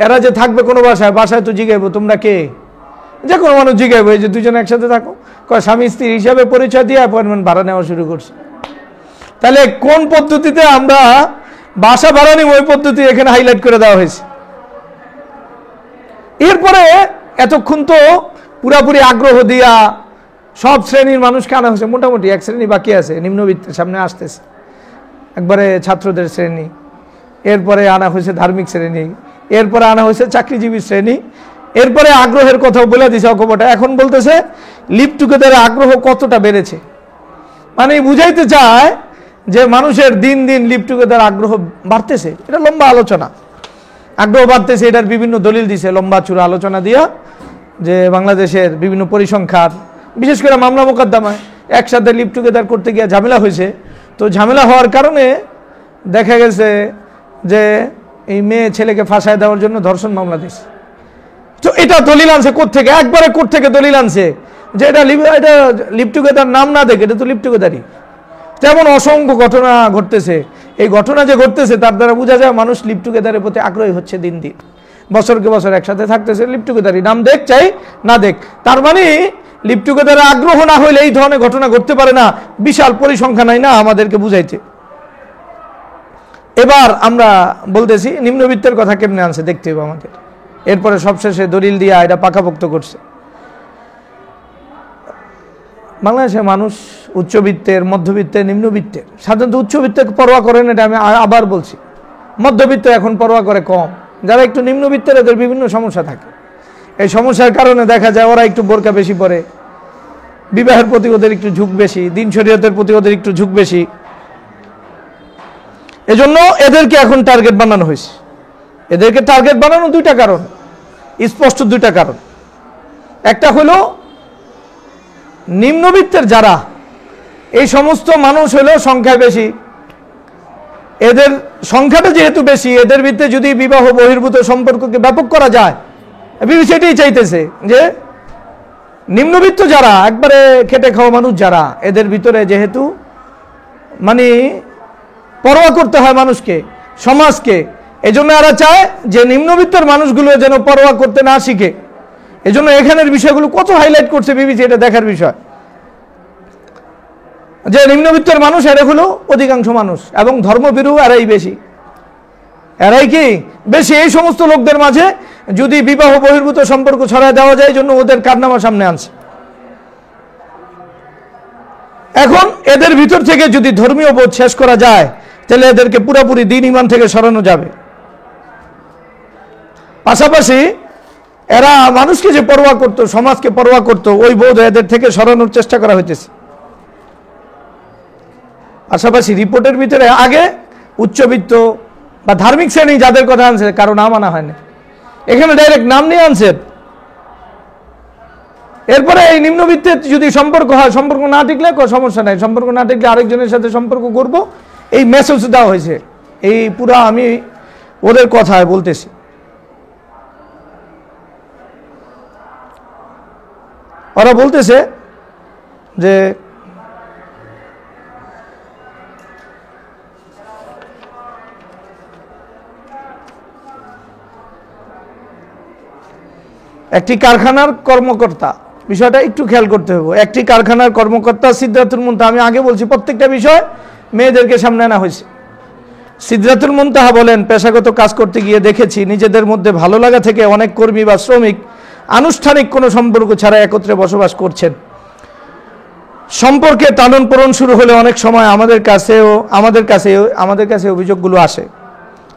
এরা যে থাকবে কোনো বাসায়, বাসায় তো জিগাইবো তোমরা কে, যে কোনো মানুষ জিগাইবো এই যে দুজনে একসাথে থাকো, স্বামী স্ত্রী হিসাবে পরিচয় দিয়ে অ্যাপয়েন্টমেন্ট ভাড়া নেওয়া শুরু করছে। তাহলে কোন পদ্ধতিতে আমরা বাসা ভাড়া নিব, ওই পদ্ধতি এখানে হাইলাইট করে দেওয়া হয়েছে। এরপরে এতক্ষণ তো পুরাপুরি আগ্রহ দিয়া সব শ্রেণীর মানুষকে আনা হয়েছে, মোটামুটি এক শ্রেণী বাকি আছে, নিম্নবিত্তের সামনে আসতেছে, একবারে ছাত্রদের শ্রেণী, এরপরে আনা হয়েছে ধার্মিক শ্রেণী, এরপরে আনা হয়েছে চাকরিজীবী শ্রেণী, এরপরে আগ্রহের কথাও বলে দিছে অকপটে। এখন বলতেছে লিভ টুগেদারের আগ্রহ কতটা বেড়েছে, মানে বুঝাইতে চায় যে মানুষের দিন দিন লিভ টুগেদার আগ্রহ বাড়তেছে। এটা লম্বা আলোচনা, আগ্রহ বাড়তেছে, এটার বিভিন্ন দলিল দিছে লম্বা চূড়া আলোচনা দিয়া, যে বাংলাদেশের বিভিন্ন পরিসংখ্যান, বিশেষ করে মামলা মোকদ্দমায় একসাথে লিভ টুগেদার করতে গিয়ে ঝামেলা হয়েছে। তো ঝামেলা হওয়ার কারণে দেখা গেছে যে এই মেয়ে ছেলেকে ফাঁসায় দেওয়ার জন্য ধর্ষণ মামলা দিয়েছে। তো এটা দলিল আনছে কোত্থেকে, একবারে কোত্থেকে দলিল আনছে যে এটা লিভ টুগেদার নাম না দেখে এটা তো লিভ টুগেদারই। তেমন অসংখ্য ঘটনা ঘটতেছে, এই ঘটনা যে ঘটতেছে তার দ্বারা বোঝা যায় মানুষ লিভ টুগেদারের প্রতি আগ্রহী হচ্ছে দিন দিন, বছরকে বছর একসাথে থাকতেছে, লিভ টুগেদারই নাম দেখ চাই না দেখ। তার মানে লিভ টুগেদারের আগ্রহ না হইলে এই ধরনের ঘটনা ঘটতে পারে না, বিশাল পরিসংখ্যান নাই না আমাদেরকে বুঝাইতে। এবার আমরা বলতেছি নিম্নবিত্তের কথা কেমনে আনছে দেখতে হবে আমাদের, এরপরে সবশেষে দলিল দিয়া এটা পাকাপোক্ত করছে। বাংলাদেশে মানুষ উচ্চবিত্তের, মধ্যবিত্তের, নিম্নবিত্তের, সাধারণত উচ্চবিত্তের পরোয়া করেন, এটা আমি আবার বলছি, মধ্যবিত্ত এখন পরোয়া করে কম, যারা একটু নিম্নবিত্তের এদের বিভিন্ন সমস্যা থাকে, এই সমস্যার কারণে দেখা যায় ওরা একটু বোরকা বেশি পরে, বিবাহের প্রতি ওদের একটু ঝুঁক বেশি, দিন শরীয়তের প্রতি ওদের একটু ঝুঁক বেশি, এজন্য এদেরকে এখন টার্গেট বানানো হয়েছে। এদেরকে টার্গেট বানানো দুইটা কারণ, স্পষ্ট দুইটা কারণ। একটা হলো নিম্নবিত্তের যারা, এই সমস্ত মানুষ হলো সংখ্যায় বেশি, এদের সংখ্যাটা যেহেতু বেশি, এদের ভিতরে যদি বিবাহ বহির্ভূত সম্পর্ককে ব্যাপক করা যায়, সেটাই চাইতেছে যে নিম্নবিত্ত যারা, একবারে খেটে খাওয়া মানুষ যারা, এদের ভিতরে যেহেতু মানে পরোয়া করতে হয় মানুষকে, সমাজকে, এজন্য এরা চায় যে নিম্নবিত্তের মানুষগুলো যেন পরোয়া করতে না শিখে। এজন্য এখানের বিষয়গুলো কত হাইলাইট করছে বিবিসি, এটা দেখার বিষয় যে নিম্নবিত্তের মানুষ এরা হলো অধিকাংশ মানুষ, এবং ধর্মভীরু এরাই বেশি, এরাই কি বেশি। এই সমস্ত লোকদের মাঝে যদি বিবাহ বহির্ভূত সম্পর্ক ছড়ায় দেওয়া যায়, জন্য ওদের কারনামা সামনে আনছে। এখন এদের ভিতর থেকে যদি ধর্মীয় বোধ শেষ করা যায়, তাহলে এদেরকে পুরোপুরি দ্বীন ঈমান থেকে সরানো যাবে। পাশাপাশি এরা মানুষকে যে পরোয়া করত, সমাজকে পরোয়া করত, ওই বোধ এদের থেকে সরানোর চেষ্টা করা হইতেছে। পাশাপাশি রিপোর্টের ভিতরে আগে উচ্চবিত্ত বা ধার্মিক শ্রেণী যাদের কথা আনছে কারো নাম আনা হয়নি, এখানে ডাইরেক্ট নাম নিয়ে আনছে। এরপরে এই নিম্নবিত্তের যদি সম্পর্ক হয়, সম্পর্ক না টিকলে সমস্যা নাই, সম্পর্ক না টিকলে আরেকজনের সাথে সম্পর্ক করব, এই মেসেজ দেওয়া হয়েছে। এই পুরা আমি ওদের কথায় বলতেছি। ওরা বলতেছে যে একটি কারখানার কর্মকর্তা, বিষয়টা একটু খেয়াল করতে হবে, একটি কারখানার কর্মকর্তা সিদরাতুল মুনতাহা, আমি আগে বলছি প্রত্যেকটা বিষয় মেয়েদেরকে সামনে আনা হয়েছে। সিদরাতুল মুনতাহা বলেন, পেশাগত কাজ করতে গিয়ে দেখেছি নিজেদের মধ্যে ভালো লাগা থেকে অনেক কর্মী বা শ্রমিক আনুষ্ঠানিক কোনো সম্পর্ক ছাড়া একত্রে বসবাস করছেন। সম্পর্কে টালন পোড়ন শুরু হলে অনেক সময় আমাদের কাছে অভিযোগগুলো আসে,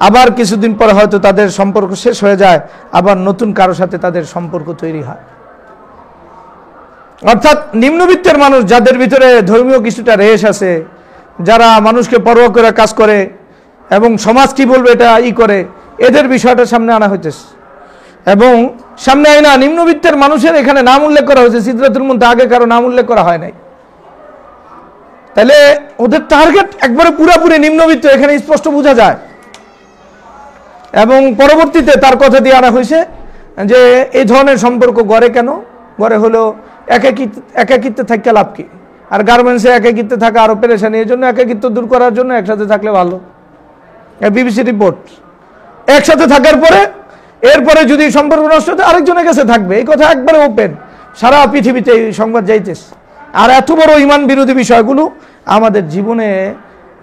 আবার কিছুদিন পর হয়তো তাদের সম্পর্ক শেষ হয়ে যায়, আবার নতুন কারো সাথে তাদের সম্পর্ক তৈরি হয়। অর্থাৎ নিম্নবিত্তের মানুষ, যাদের ভিতরে ধর্মীয় কিছুটা রেশ আছে, যারা মানুষকে পরোয়া করে কাজ করে এবং সমাজ কি বলবে এটা করে, এদের বিষয়টা সামনে আনা হইতেছে। এবং সামনে আইনা নিম্নবিত্তের মানুষের এখানে নাম উল্লেখ করা হয়েছে, সিদরাতুল মুনতাহা আগে কারো নাম উল্লেখ করা হয় নাই। তাহলে ওদের টার্গেট একবারে পুরোপুরি নিম্নবিত্ত, এখানে স্পষ্ট বোঝা যায়। এবং পরবর্তীতে তার কথা দিয়ে আনা হয়েছে যে এই ধরনের সম্পর্ক গড়ে কেন? গড়ে হলো একাকিত্বে থাকা লাভ কি, আর গার্মেন্টসে একাকিত্বে থাকা আরো পেরেশানি, এই জন্য একাকিত্ব দূর করার জন্য একসাথে থাকলে ভালো। বিবিসি রিপোর্ট, একসাথে থাকার পরে এরপরে যদি সম্পর্ক নষ্ট হতে আরেকজনের কাছে থাকবে, এই কথা একবারে ওপেন, সারা পৃথিবীতে এই সংবাদ যাইতেছে। আর এত বড় ইমান বিরোধী বিষয়গুলো আমাদের জীবনে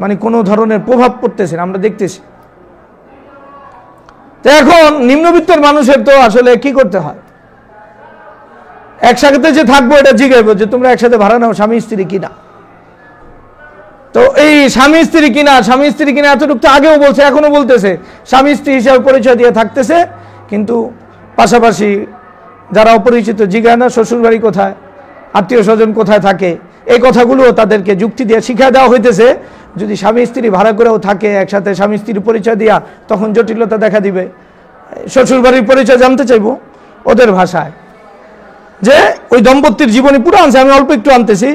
মানে কোনো ধরনের প্রভাব পড়তেছে না, আমরা দেখতেছি। তো এখন নিম্নবিত্তের মানুষের তো আসলে কি করতে হয়? একসাথে যে থাকবো এটা জিজ্ঞাসা যে তোমরা একসাথে ভাড়া নাও, স্বামী স্ত্রী কিনা। তো এই স্বামী স্ত্রী কিনা এতটুকু তো আগেও বলছে, এখনো বলতেছে, স্বামী স্ত্রী হিসাবে পরিচয় দিয়ে থাকতেছে, কিন্তু পাশাপাশি যারা অপরিচিত জিজ্ঞাসা না শ্বশুর বাড়ি কোথায়, আত্মীয় স্বজন কোথায় থাকে, এই কথাগুলো তাদেরকে যুক্তি দিয়ে শিক্ষা দেওয়া হইতেছে। যদি স্বামী স্ত্রী ভাড়া করেও থাকে একসাথে, স্বামী স্ত্রীর পরিচয় দিয়া, তখন জটিলতা দেখা দিবে। শ্বশুর বাড়ির পরিচয় জানতে চাইবো ওদের ভাষায়, যে ওই দম্পতির জীবনী পুরো আনছে, আমি অল্প একটু আনতেছি।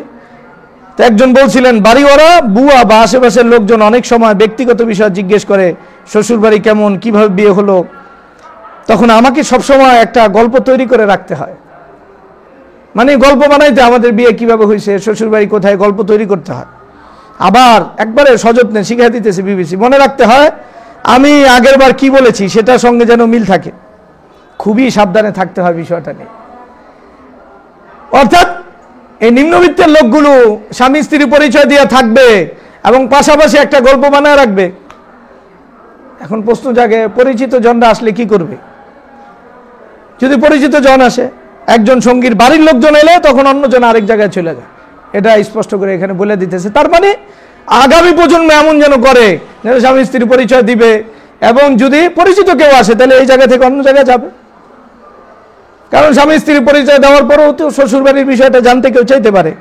তো একজন বলছিলেন, বাড়িওয়ালা বুয়া বা আশেপাশের লোকজন অনেক সময় ব্যক্তিগত বিষয় জিজ্ঞেস করে, শ্বশুর বাড়ি কেমন, কিভাবে বিয়ে হলো। তখন আমাকে সবসময় একটা গল্প তৈরি করে রাখতে হয়, মানে গল্প বানাইতে আমাদের বিয়ে কিভাবে হয়েছে, শ্বশুর বাড়ি কোথায়, গল্প তৈরি করতে হয়। আবার একবারে সযত্নে শিখিয়ে দিতেছে বিবিসি, মনে রাখতে হয় আমি আগের বার কি বলেছি সেটার সঙ্গে যেন মিল থাকে। খুবই সাবধানে থাকতে হয় বিষয়টা নিয়ে। অর্থাৎ এই নিম্নবিত্তের লোকগুলো স্বামী স্ত্রী পরিচয় দিয়ে থাকবে এবং পাশাপাশি একটা গল্প বানায় রাখবে। এখন প্রশ্ন জাগে, পরিচিত জনরা আসলে কি করবে? যদি পরিচিত জন আসে, একজন সঙ্গীর বাড়ির লোকজন এলে তখন অন্যজন আরেক জায়গায় চলে যায়, এটা স্পষ্ট করে এখানে বলে দিতেছে। তার মানে আগামী প্রজন্ম এমন যেন করে, যেন স্বামী স্ত্রী পরিচয় দিবে, এবং যদি পরিচিত কেউ আসে তাহলে এই জায়গা থেকে অন্য জায়গায় যাবে। কারণ স্বামী স্ত্রীর পরিচয় দেওয়ার পরেও তো শ্বশুরবাড়ির বিষয়টা জানতে কেউ চাইতে পারে।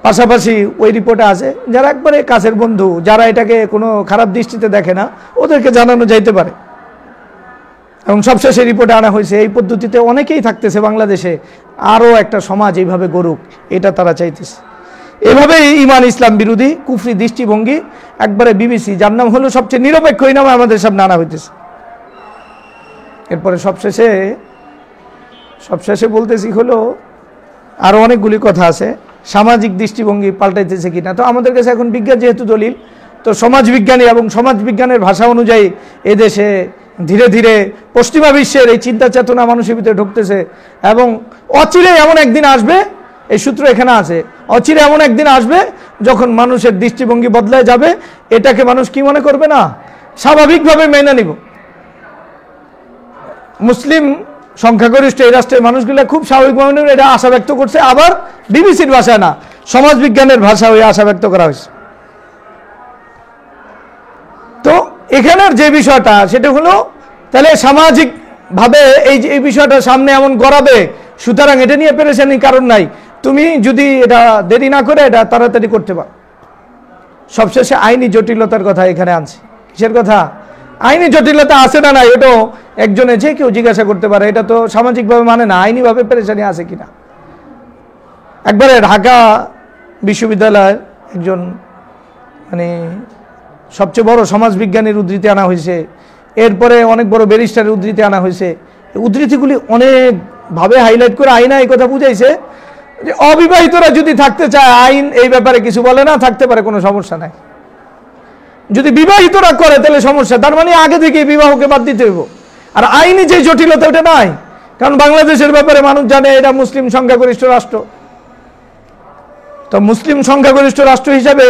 পাশাপাশি ওই রিপোর্টে আছে যারা একবারে কাছের বন্ধু, যারা এটাকে কোনো খারাপ দৃষ্টিতে দেখে না, ওদেরকে জানানো যাইতে পারে। এবং সবশেষে রিপোর্টে আনা হয়েছে এই পদ্ধতিতে অনেকেই থাকতেছে বাংলাদেশে, আরও একটা সমাজ এইভাবে গড়ুক, এটা তারা চাইতেছে। এভাবেই ইমান ইসলাম বিরোধী কুফরি দৃষ্টিভঙ্গি একবারে বিবিসি, যার নাম হলো সবচেয়ে নিরপেক্ষ, এই নামে আমাদের সামনে আনা হইতেছে। এরপরে সবশেষে বলতেছি হলো আরও অনেকগুলি কথা আছে, সামাজিক দৃষ্টিভঙ্গি পাল্টাইতেছে কিনা। তো আমাদের কাছে এখন বিজ্ঞান যেহেতু দলিল, তো সমাজবিজ্ঞানী এবং সমাজবিজ্ঞানের ভাষা অনুযায়ী এদেশে ধীরে ধীরে পশ্চিমা বিশ্বের এই চিন্তা চেতনা মানুষের ভিতরে ঢুকতেছে। এবং অচিরে এমন একদিন আসবে, এই সূত্র এখানে আছে, অচিরে এমন একদিন আসবে যখন মানুষের দৃষ্টিভঙ্গি বদলায় যাবে। এটাকে মানুষ কি মনে করবে না, স্বাভাবিকভাবে মেনে নিব। মুসলিম সংখ্যাগরিষ্ঠ এই রাষ্ট্রের মানুষগুলো খুব স্বাভাবিকভাবে এটা আশা ব্যক্ত করছে। আবার বিবিসির ভাষায় না, সমাজবিজ্ঞানের ভাষা ওই আশা ব্যক্ত করা হয়েছে। তো এখানের যে বিষয়টা সেটা হলো, তাহলে সামাজিকভাবে এই বিষয়টা সামনে এমন গড়াবে, সুতরাং এটা নিয়ে পেরেশানির কারণ নাই, তুমি যদি এটা দেরি না করে এটা তাড়াতাড়ি করতে পারো। সবশেষে আইনি জটিলতার কথা এখানে আনছে। কিসের কথা? আইনি জটিলতা আছে না নাই, এটাও একজনে যে কেউ জিজ্ঞাসা করতে পারে। এটা তো সামাজিকভাবে মানে না, আইনিভাবে পেরেশানি আছে কিনা। একবারে ঢাকা বিশ্ববিদ্যালয়ের একজন মানে সবচেয়ে বড় সমাজবিজ্ঞানীর উদ্ধৃতি আনা হয়েছে, এরপরে অনেক বড় ব্যারিস্টারের উদ্ধৃতি আনা হয়েছে। উদ্ধৃতিগুলি অনেকভাবে হাইলাইট করে আইনা এই কথা বুঝাইছে যে অবিবাহিতরা যদি থাকতে চায়, আইন এই ব্যাপারে কিছু বলে না, থাকতে পারে, কোনো সমস্যা নাই। যদি বিবাহিতরা করে তাহলে সমস্যা, তার মানে আগে থেকে বিবাহকে বাদ দিতে হইব। আর আইনি যে জটিলতা ওটা নাই, কারণ বাংলাদেশের ব্যাপারে মানুষ জানে এটা মুসলিম সংখ্যাগরিষ্ঠ রাষ্ট্র। তো মুসলিম সংখ্যাগরিষ্ঠ রাষ্ট্র হিসাবে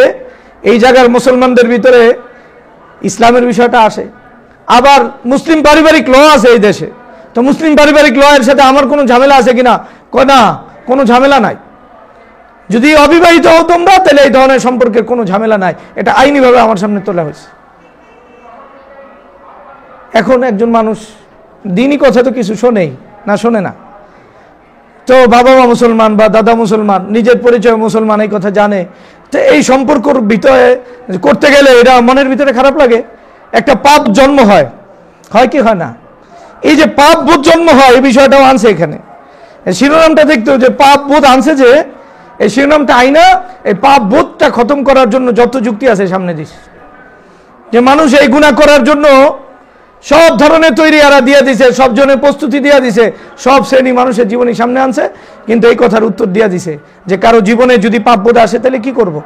এই জায়গার মুসলমানদের ভিতরে ইসলামের বিষয়টা আসে। আবার মুসলিম পারিবারিক ল আছে এই দেশে, তো মুসলিম পারিবারিক ল এর সাথে আমার কোনো ঝামেলা আছে কিনা? না, কোনো ঝামেলা নাই। যদি অবিবাহিত হও তোমরা, তাহলে এই ধরনের সম্পর্কের কোনো ঝামেলা নাই, এটা আইনিভাবে আমার সামনে তোলা হয়েছে। এখন একজন মানুষ দিনই কথা তো কিছু শোনেই না, শোনে না, তো বাবা মা মুসলমান বা দাদা মুসলমান, নিজের পরিচয় মুসলমান, এই কথা জানে, তো এই সম্পর্কর ভিতরে করতে গেলে এটা মনের ভিতরে খারাপ লাগে, একটা পাপ জন্ম হয়, হয় কি হয় না? এই যে পাপ বোধ জন্ম হয়, এই বিষয়টাও আনছে এখানে শিরোনামটা দেখতো, যে পাপ বোধ আনছে, যে এই শিরোনামটা আইনা এই পাপ বোধটা খতম করার জন্য যত যুক্তি আছে সামনে দিস, যে মানুষ এই গুনাহ করার জন্য সব ধরনের তৈরি এরা দিয়ে দিছে, সব জনের প্রস্তুতি দিয়ে দিছে, সব শ্রেণী মানুষের জীবনী সামনে আনছে, কিন্তু এই কথার উত্তর দিয়ে দিছে যে কারো জীবনে যদি পাপবোধ আসে তাহলে কি করব।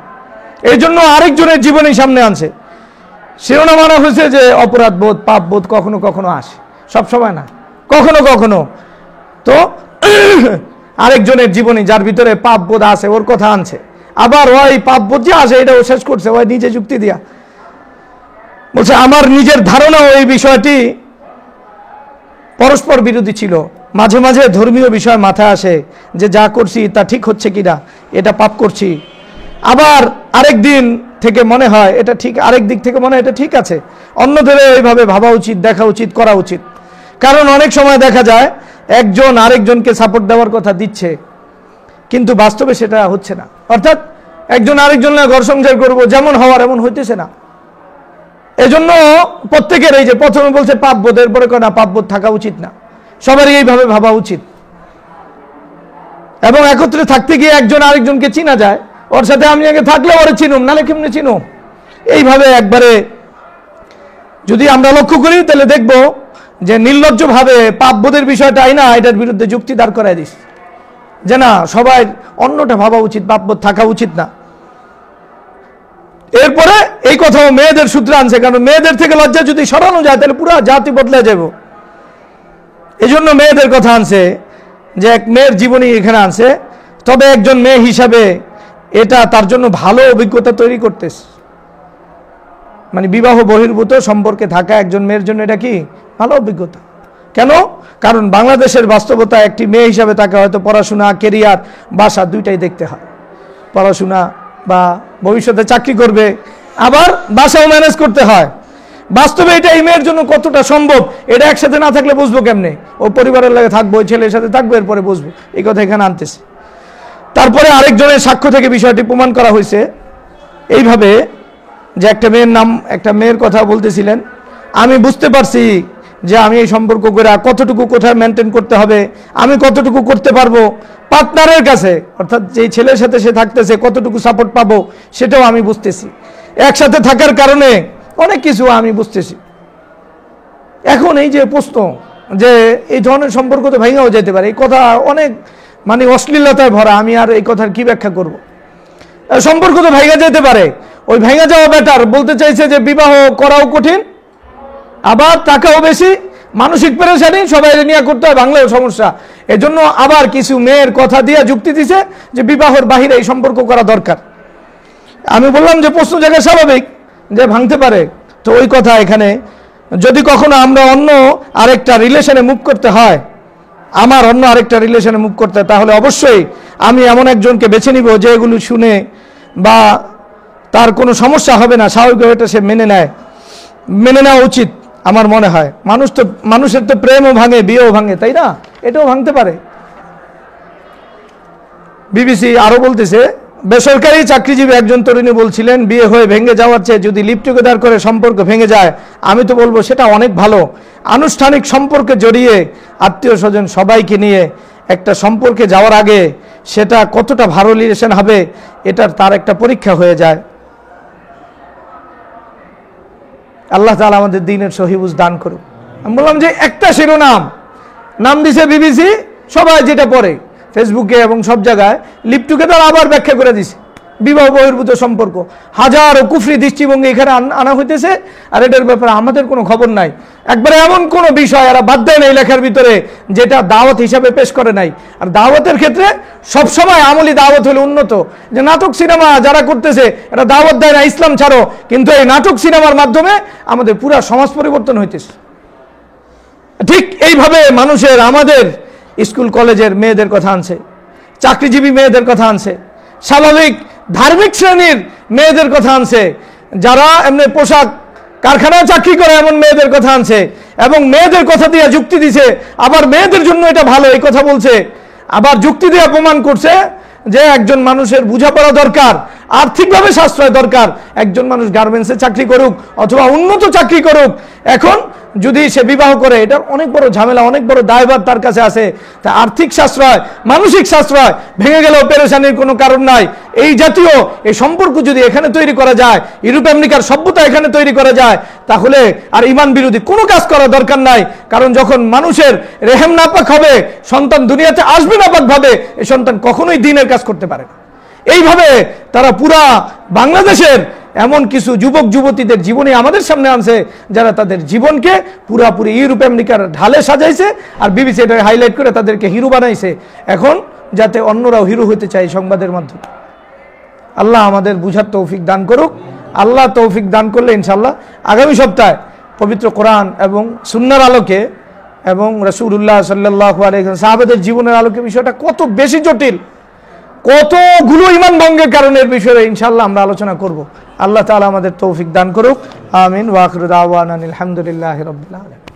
এই জন্য আরেকজনের জীবনী সামনে আনছে, শিরোনাম আনা হয়েছে যে অপরাধ বোধ, পাপ বোধ কখনো কখনো আসে, সব সময় না, কখনো কখনো। তো আরেকজনের জীবনী যার ভিতরে পাপ বোধ আছে, ওর কথা আনছে, আবার ওই পাপ বোধ যে আসে এটাও শেষ করছে ওই নিজে যুক্তি দিয়া, বলছে আমার নিজের ধারণাও এই বিষয়টি পরস্পর বিরোধী ছিল। মাঝে মাঝে ধর্মীয় বিষয় মাথায় আসে যে যা করছি তা ঠিক হচ্ছে কিনা, এটা পাপ করছি, আবার আরেক দিন থেকে মনে হয় এটা ঠিক, আরেক দিক থেকে মনে হয় এটা ঠিক আছে, অন্যদের এইভাবে ভাবা উচিত, দেখা উচিত, করা উচিত। কারণ অনেক সময় দেখা যায় একজন আরেকজনকে সাপোর্ট দেওয়ার কথা দিচ্ছে, কিন্তু বাস্তবে সেটা হচ্ছে না, অর্থাৎ একজন আরেকজনের ঘর সংসার করবো যেমন হওয়ার এমন হইতেছে না। এজন্য প্রত্যেকের এই যে প্রথমে বলছে পাপবোধ, এরপরে না পাপবোধ থাকা উচিত না, সবারই এইভাবে ভাবা উচিত, এবং একত্রে থাকতে গিয়ে একজন আরেকজনকে চিনা যায়, ওর সাথে আমি আগে থাকলে ওরে চিনুম, নালে কেমনে চিনুম, এইভাবে একবারে যদি আমরা লক্ষ্য করি তাহলে দেখব যে নির্লজ্জভাবে পাপবোধের বিষয়টা আইনা এটার বিরুদ্ধে যুক্তি দাঁড় করায় দিস, যে না সবাই অন্যটা ভাবা উচিত, পাপবোধ থাকা উচিত না। এরপরে এই কথাও মেয়েদের সূত্রে আনছে, কারণ মেয়েদের থেকে লজ্জা যদি সরানো যায় তাহলে পুরো জাতি বদলে যাব, এই জন্য মেয়েদের কথা আনছে, যে এক মেয়ের জীবনী এখানে আনছে। তবে একজন মেয়ে হিসাবে এটা তার জন্য ভালো অভিজ্ঞতা তৈরি করতেছে, মানে বিবাহ বহির্ভূত সম্পর্কে থাকা একজন মেয়ের জন্য এটা কি ভালো অভিজ্ঞতা। কেন? কারণ বাংলাদেশের বাস্তবতা একটি মেয়ে হিসাবে তাকে হয়তো পড়াশোনা, কেরিয়ার, বাসা দুইটাই দেখতে হয়, পড়াশোনা বা ভবিষ্যতে চাকরি করবে, আবার বাসাও ম্যানেজ করতে হয়। বাস্তবে এটা এই মেয়ের জন্য কতটা সম্ভব এটা একসাথে না থাকলে বুঝবো কেমনে, ও পরিবারের লাগে থাকবো, ওই ছেলের সাথে থাকবো, এরপরে বুঝবো, এই কথা এখানে আনতেছে। তারপরে আরেকজনের সাক্ষ্য থেকে বিষয়টি প্রমাণ করা হয়েছে এইভাবে, যে একটা মেয়ের নাম, একটা মেয়ের কথা বলতেছিলেন, আমি বুঝতে পারছি যে আমি এই সম্পর্ক করে কতটুকু কোথায় মেনটেন করতে হবে, আমি কতটুকু করতে পারবো, পার্টনারের কাছে অর্থাৎ যেই ছেলের সাথে সে থাকতেছে কতটুকু সাপোর্ট পাবো সেটাও আমি বুঝতেছি, একসাথে থাকার কারণে অনেক কিছু আমি বুঝতেছি। এখন এই যে প্রশ্ন যে এই ধরনের সম্পর্ক তো ভেঙেও যেতে পারে, এই কথা অনেক মানে অশ্লীলতায় ভরা, আমি আর এই কথার কি ব্যাখ্যা করব। সম্পর্ক তো ভেঙে যেতে পারে, ওই ভেঙে যাওয়া বেটার। বলতে চাইছে যে বিবাহ করাও কঠিন, আবার টাকাও বেশি, মানসিক পেরেশানি, সবাই নিয়ে করতে হয়, বাংলাও সমস্যা। এজন্য আবার কিছু মেয়ের কথা দিয়ে যুক্তি দিছে যে বিবাহের বাহিরে এই সম্পর্ক করা দরকার। আমি বললাম যে প্রশ্ন জায়গায় স্বাভাবিক যে ভাঙতে পারে, তো ওই কথা এখানে যদি কখনো আমরা অন্য আরেকটা রিলেশনে মুভ করতে হয়, আমার অন্য আরেকটা রিলেশনে মুভ করতে হয়, তাহলে অবশ্যই আমি এমন একজনকে বেছে নিব যে এগুলো শুনে বা তার কোনো সমস্যা হবে না, স্বাভাবিকভাবে এটা সে মেনে নেওয়া উচিত আমার মনে হয়। মানুষের তো প্রেমও ভাঙে, বিয়েও ভাঙে, তাই না? এটাও ভাঙতে পারে। বিবিসি আরো বলতেছে, বেসরকারি চাকরিজীবী একজন তরুণী বলছিলেন, বিয়ে হয়ে ভেঙে যাওয়ার চেয়ে যদি লিভ টুগেদার করে সম্পর্ক ভেঙে যায়, আমি তো বলবো সেটা অনেক ভালো। আনুষ্ঠানিক সম্পর্কে জড়িয়ে আত্মীয় স্বজন সবাইকে নিয়ে একটা সম্পর্কে যাওয়ার আগে সেটা কতটা ভালো রিলেশন হবে এটার তার একটা পরীক্ষা হয়ে যায়। আল্লাহ তাআলা আমাদের দ্বীনের সহি বুঝ দান করুক। আমি বললাম যে একটা শিরোনাম নাম দিছে বিবিসি, সবাই যেটা পড়ে ফেসবুকে এবং সব জায়গায় লিভ টুগেদার আবার ব্যাখ্যা করে দিছে বিবাহ বহির্ভূত সম্পর্ক। হাজারো কুফরি দৃষ্টিভঙ্গি এখানে আনা হইতেছে, আর এটার ব্যাপারে আমাদের কোনো খবর নাই। একবারে এমন কোনো বিষয় এরা বাদ দেয় নাই লেখার ভিতরে যেটা দাওয়াত হিসাবে পেশ করে নাই। আর দাওয়াতের ক্ষেত্রে সবসময় আমলি দাওয়াত হলে উন্নত, যে নাটক সিনেমা যারা করতেছে এটা দাওয়াত দেয় না ইসলাম ছাড়ো, কিন্তু এই নাটক সিনেমার মাধ্যমে আমাদের পুরা সমাজ পরিবর্তন হইতেছে। ঠিক এইভাবে আমাদের স্কুল কলেজের মেয়েদের কথা আনছে, চাকরিজীবী মেয়েদের কথা আনছে, স্বাভাবিক ধার্মিক শ্রেণীর মেয়েদের কথা আনছে, যারা এমনি পোশাক কারখানায় চাকরি করে এমন মেয়েদের কথা আনছে, এবং মেয়েদের কথা দিয়ে যুক্তি দিছে, আবার মেয়েদের জন্য এটা ভালো এই কথা বলছে, আবার যুক্তি দিয়ে প্রমাণ করছে যে একজন মানুষের বোঝাপড়া দরকার, আর্থিকভাবে সাশ্রয় দরকার। একজন মানুষ গার্মেন্টসে চাকরি করুক অথবা উন্নত চাকরি করুক, এখন যদি সে বিবাহ করে, এটা অনেক বড় ঝামেলা, অনেক বড় দায়ভার তার কাছে আছে। তা আর্থিক সাশ্রয়, মানসিক সাশ্রয়, ভেঙে গেলেও পেরেশানির কোনো কারণ নাই। এই জাতীয় এই সম্পর্ক যদি এখানে তৈরি করা যায়, ইউরোপ আমেরিকার সভ্যতা এখানে তৈরি করা যায়, তাহলে আর ইমান বিরোধী কোনো কাজ করার দরকার নাই। কারণ যখন মানুষের রেহেম নাপাক হবে, সন্তান দুনিয়াতে আসবে নাপাক ভাবে, এই সন্তান কখনোই দ্বীনের কাজ করতে পারে না। এইভাবে তারা পুরা বাংলাদেশের এমন কিছু যুবক যুবতীদের জীবনে আমাদের সামনে আনছে, যারা তাদের জীবনকে পুরাপুরি ইউরোপ আমেরিকার ঢালে সাজাইছে, আর বিবিসি এটা হাইলাইট করে তাদেরকে হিরো বানাইছে, এখন যাতে অন্যরাও হিরো হতে চায় সংবাদের মাধ্যমে। আল্লাহ আমাদের বুঝার তৌফিক দান করুক। আল্লাহ তৌফিক দান করলে ইনশাল্লাহ আগামী সপ্তাহে পবিত্র কোরআন এবং সুন্নাহর আলোকে এবং রাসূলুল্লাহ সাল্লাল্লাহু আলাইহি ওয়াসাল্লাম সাহাবাদের জীবনের আলোকে বিষয়টা কত বেশি জটিল, কতগুলো ইমান ভঙ্গের কারণের বিষয়ে ইনশাআল্লাহ আমরা আলোচনা করব। আল্লাহ তাআলা আমাদের তৌফিক দান করুক। আমিন। ওয়া আখিরু দাওয়ানা আলহামদুলিল্লাহি রাব্বিল আলামিন।